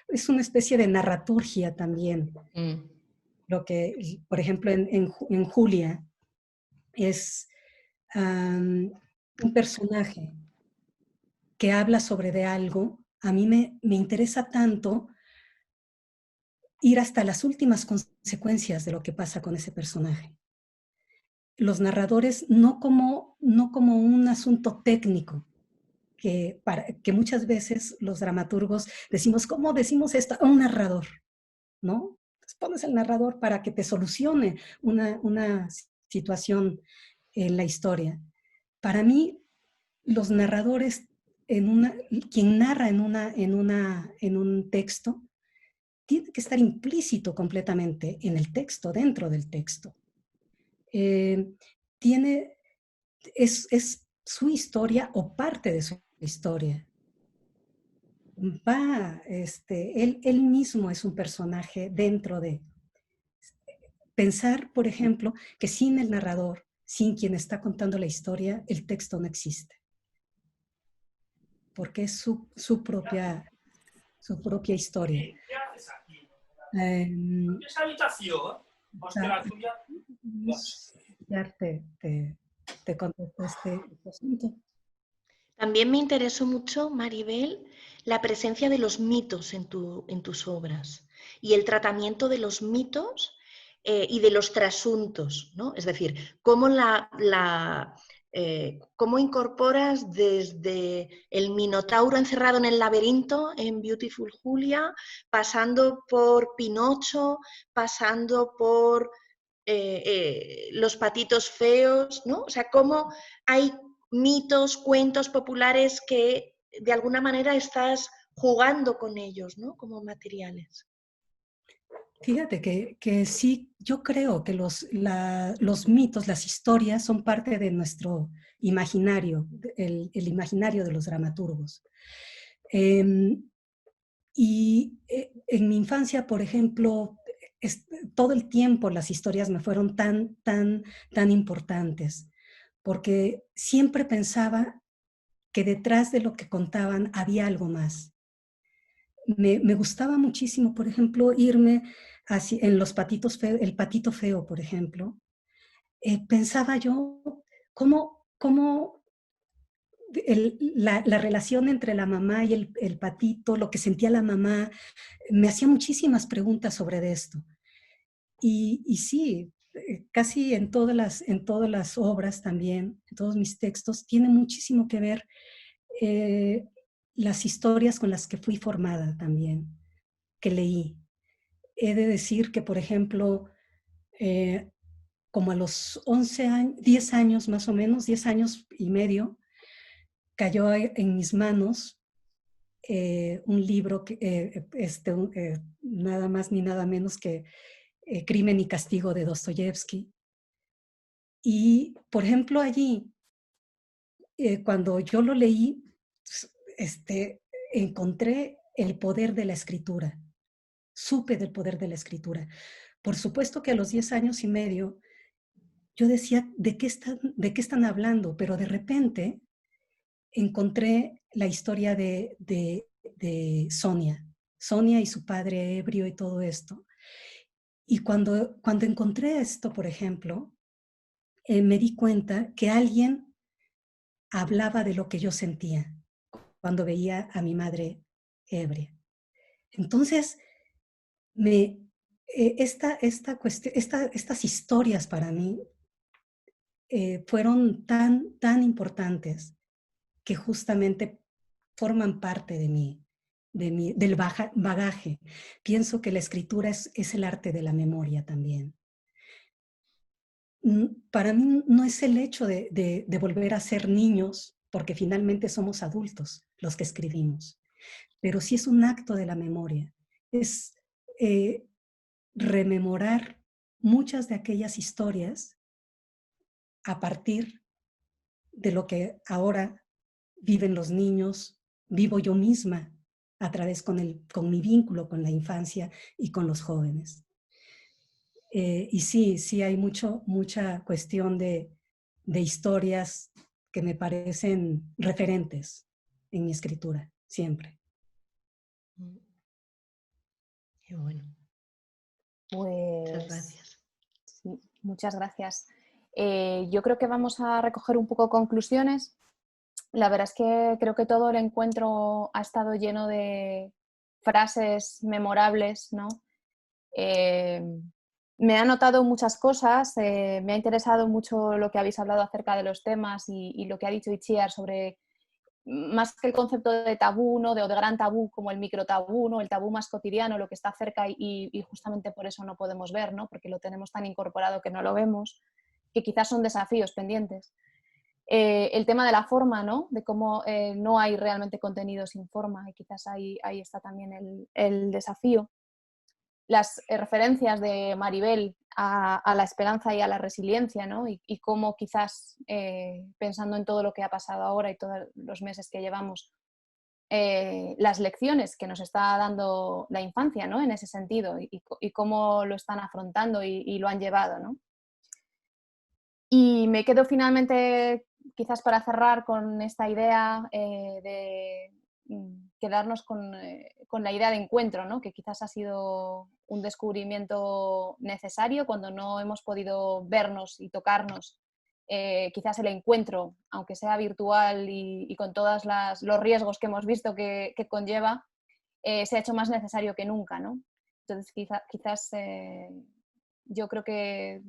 es una especie de narraturgia también. Lo que, por ejemplo, en Julia, es un personaje que habla sobre de algo. A mí me interesa tanto ir hasta las últimas consecuencias de lo que pasa con ese personaje. Los narradores no como un asunto técnico, que muchas veces los dramaturgos decimos, ¿cómo decimos esto? A un narrador, ¿no? Entonces pones el narrador para que te solucione una situación en la historia. Para mí, los narradores, quien narra en un texto, tiene que estar implícito completamente en el texto, dentro del texto. Es su historia o parte de su historia. Él mismo es un personaje dentro de. Pensar, por ejemplo, que sin el narrador, sin quien está contando la historia, el texto no existe. Porque es su propia historia. ¿Qué haces aquí? ¿Esa habitación? Hostia, la tuya. Ya te contesto este asunto. También me interesó mucho, Maribel, la presencia de los mitos en tus obras y el tratamiento de los mitos y de los trasuntos, ¿no? Es decir, cómo cómo incorporas desde el Minotauro encerrado en el laberinto en Beautiful Julia, pasando por Pinocho, pasando por los patitos feos, ¿no? O sea, cómo hay mitos, cuentos populares que de alguna manera estás jugando con ellos, ¿no? Como materiales. Fíjate que sí, yo creo que los mitos, las historias son parte de nuestro imaginario, el imaginario de los dramaturgos. Y en mi infancia, por ejemplo, todo el tiempo las historias me fueron tan importantes, porque siempre pensaba que detrás de lo que contaban había algo más. Me gustaba muchísimo, por ejemplo, irme en los patitos feos, el patito feo, por ejemplo. Pensaba yo cómo la relación entre la mamá y el patito, lo que sentía la mamá, me hacía muchísimas preguntas sobre esto. Y sí, casi en todas las obras también, en todos mis textos, tiene muchísimo que ver las historias con las que fui formada también, que leí. He de decir que, por ejemplo, como a los 11 años, 10 años más o menos, 10 años y medio, cayó en mis manos un libro, nada más ni nada menos que Crimen y Castigo de Dostoyevsky. Y, por ejemplo, allí, cuando yo lo leí, encontré el poder de la escritura. Supe del poder de la escritura. Por supuesto que a los 10 años y medio, yo decía, ¿de qué están hablando? Pero de repente encontré la historia de Sonia y su padre ebrio y todo esto. Y cuando encontré esto, por ejemplo, me di cuenta que alguien hablaba de lo que yo sentía cuando veía a mi madre ebria. Entonces, estas historias para mí fueron tan importantes que justamente forman parte de mí, del bagaje. Pienso que la escritura es el arte de la memoria también. Para mí no es el hecho de volver a ser niños, porque finalmente somos adultos los que escribimos, pero sí es un acto de la memoria. Es rememorar muchas de aquellas historias a partir de lo que ahora viven los niños, vivo yo misma a través con mi vínculo con la infancia y con los jóvenes. Y sí hay mucha cuestión de historias que me parecen referentes en mi escritura, siempre. Qué bueno. Pues, muchas gracias. Sí, muchas gracias. Yo creo que vamos a recoger un poco conclusiones. La verdad es que creo que todo el encuentro ha estado lleno de frases memorables, ¿no? Me ha notado muchas cosas, me ha interesado mucho lo que habéis hablado acerca de los temas y lo que ha dicho Itziar sobre, más que el concepto de tabú, ¿no? de gran tabú como el micro tabú, ¿no? el tabú más cotidiano, lo que está cerca y justamente por eso no podemos ver, ¿no? porque lo tenemos tan incorporado que no lo vemos, que quizás son desafíos pendientes. El tema de la forma, ¿no? de cómo no hay realmente contenido sin forma y quizás ahí está también el desafío. Las referencias de Maribel a la esperanza y a la resiliencia, ¿no? y cómo quizás, pensando en todo lo que ha pasado ahora y todos los meses que llevamos, las lecciones que nos está dando la infancia, ¿no? en ese sentido, y cómo lo están afrontando y lo han llevado, ¿no? Y me quedo finalmente, quizás para cerrar, con esta idea de quedarnos con la idea de encuentro, ¿no? que quizás ha sido un descubrimiento necesario cuando no hemos podido vernos y tocarnos. Quizás el encuentro, aunque sea virtual y con todos los riesgos que hemos visto que conlleva, se ha hecho más necesario que nunca, ¿no? Entonces quizás yo creo que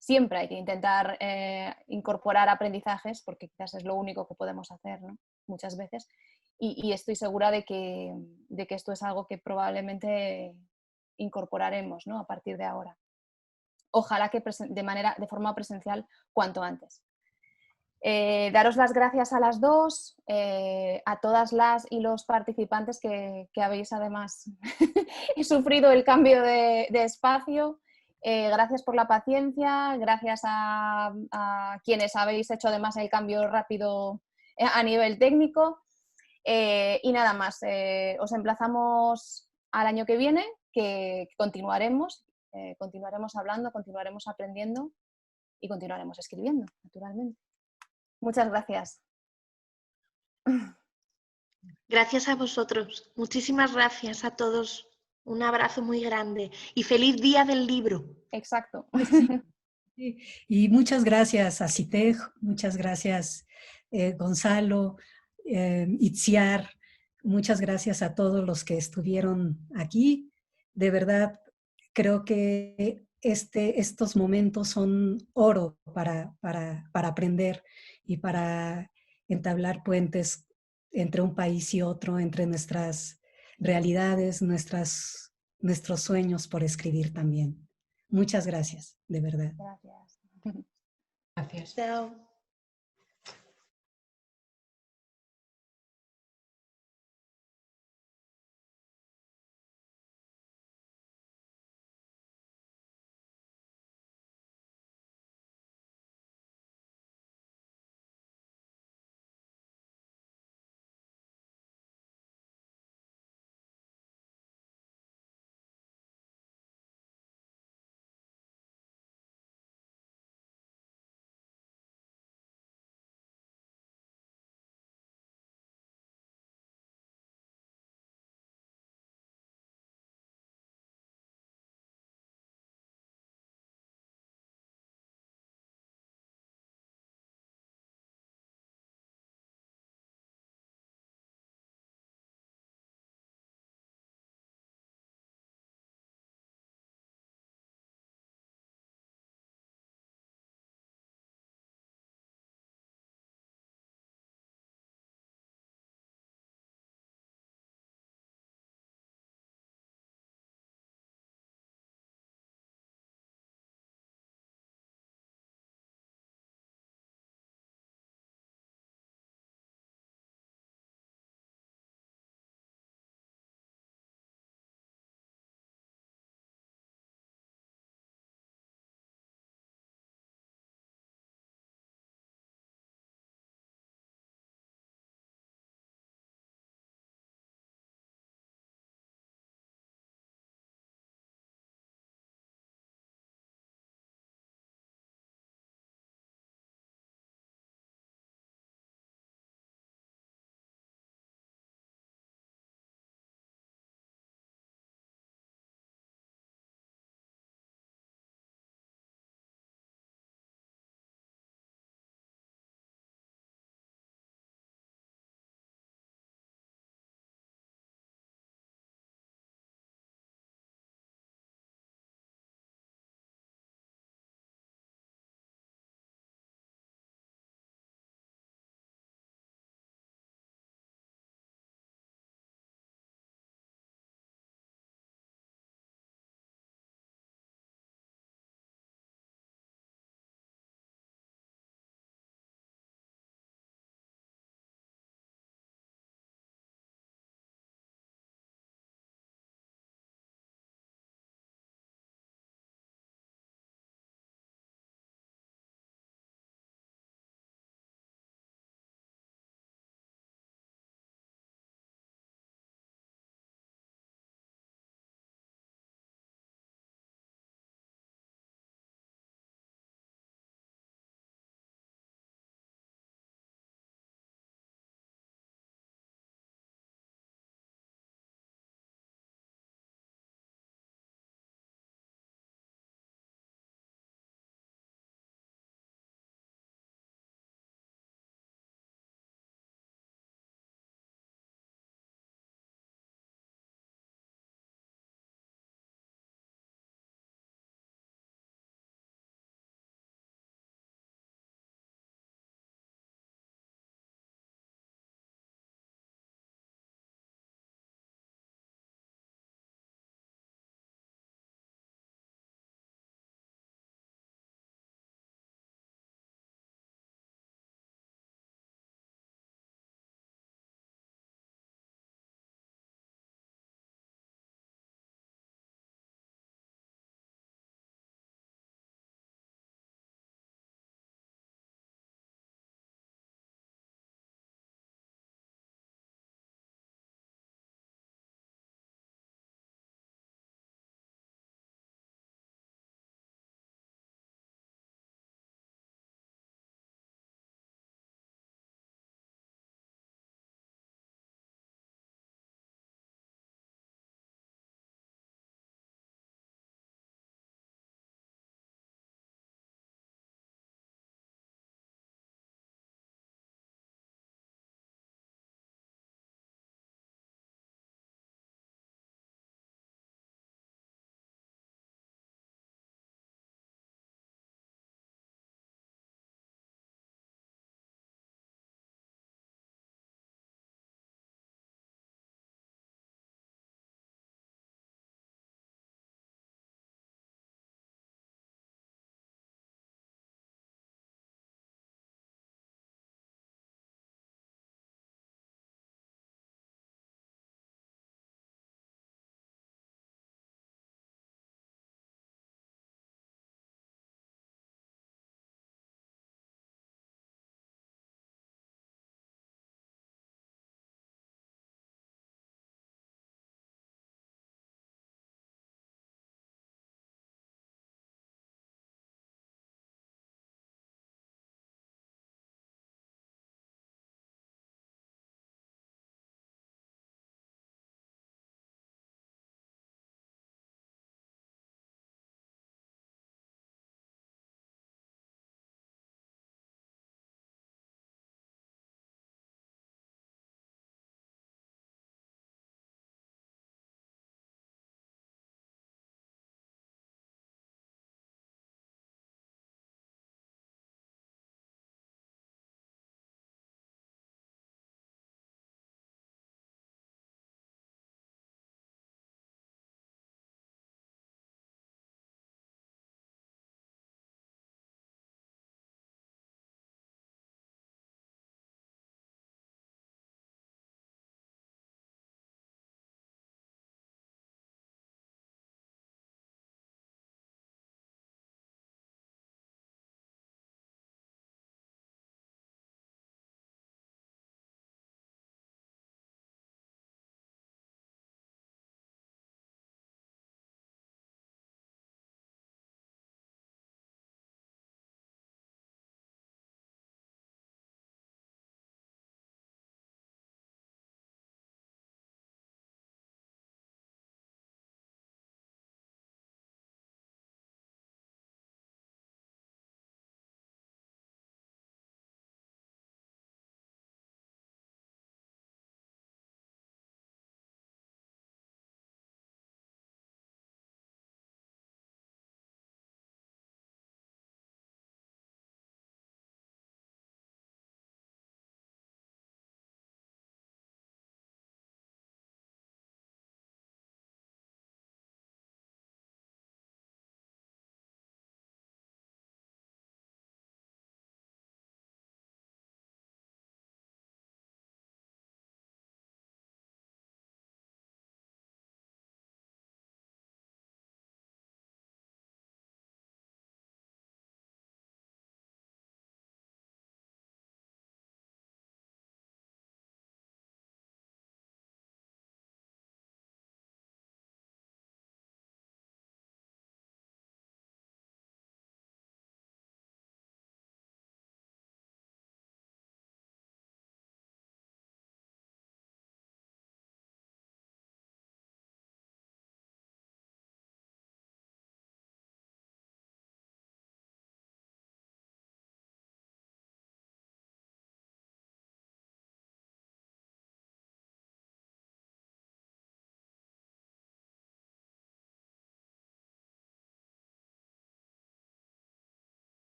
siempre hay que intentar incorporar aprendizajes, porque quizás es lo único que podemos hacer, ¿no? muchas veces, y estoy segura de que esto es algo que probablemente incorporaremos, ¿no? a partir de ahora. Ojalá que de forma presencial cuanto antes. Daros las gracias a las dos, a todas las y los participantes que habéis además sufrido el cambio de espacio. Gracias por la paciencia, gracias a quienes habéis hecho además el cambio rápido a nivel técnico. Y nada más, os emplazamos al año que viene, que continuaremos hablando, continuaremos aprendiendo y continuaremos escribiendo, naturalmente. Muchas gracias. Gracias a vosotros. Muchísimas gracias a todos. Un abrazo muy grande y feliz día del libro. Exacto. Sí. Y muchas gracias a CITEG, muchas gracias Gonzalo, Itziar, muchas gracias a todos los que estuvieron aquí. De verdad, creo que estos momentos son oro para aprender y para entablar puentes entre un país y otro, entre nuestras realidades, nuestros sueños por escribir también. Muchas gracias, de verdad. Gracias. Gracias. Chao.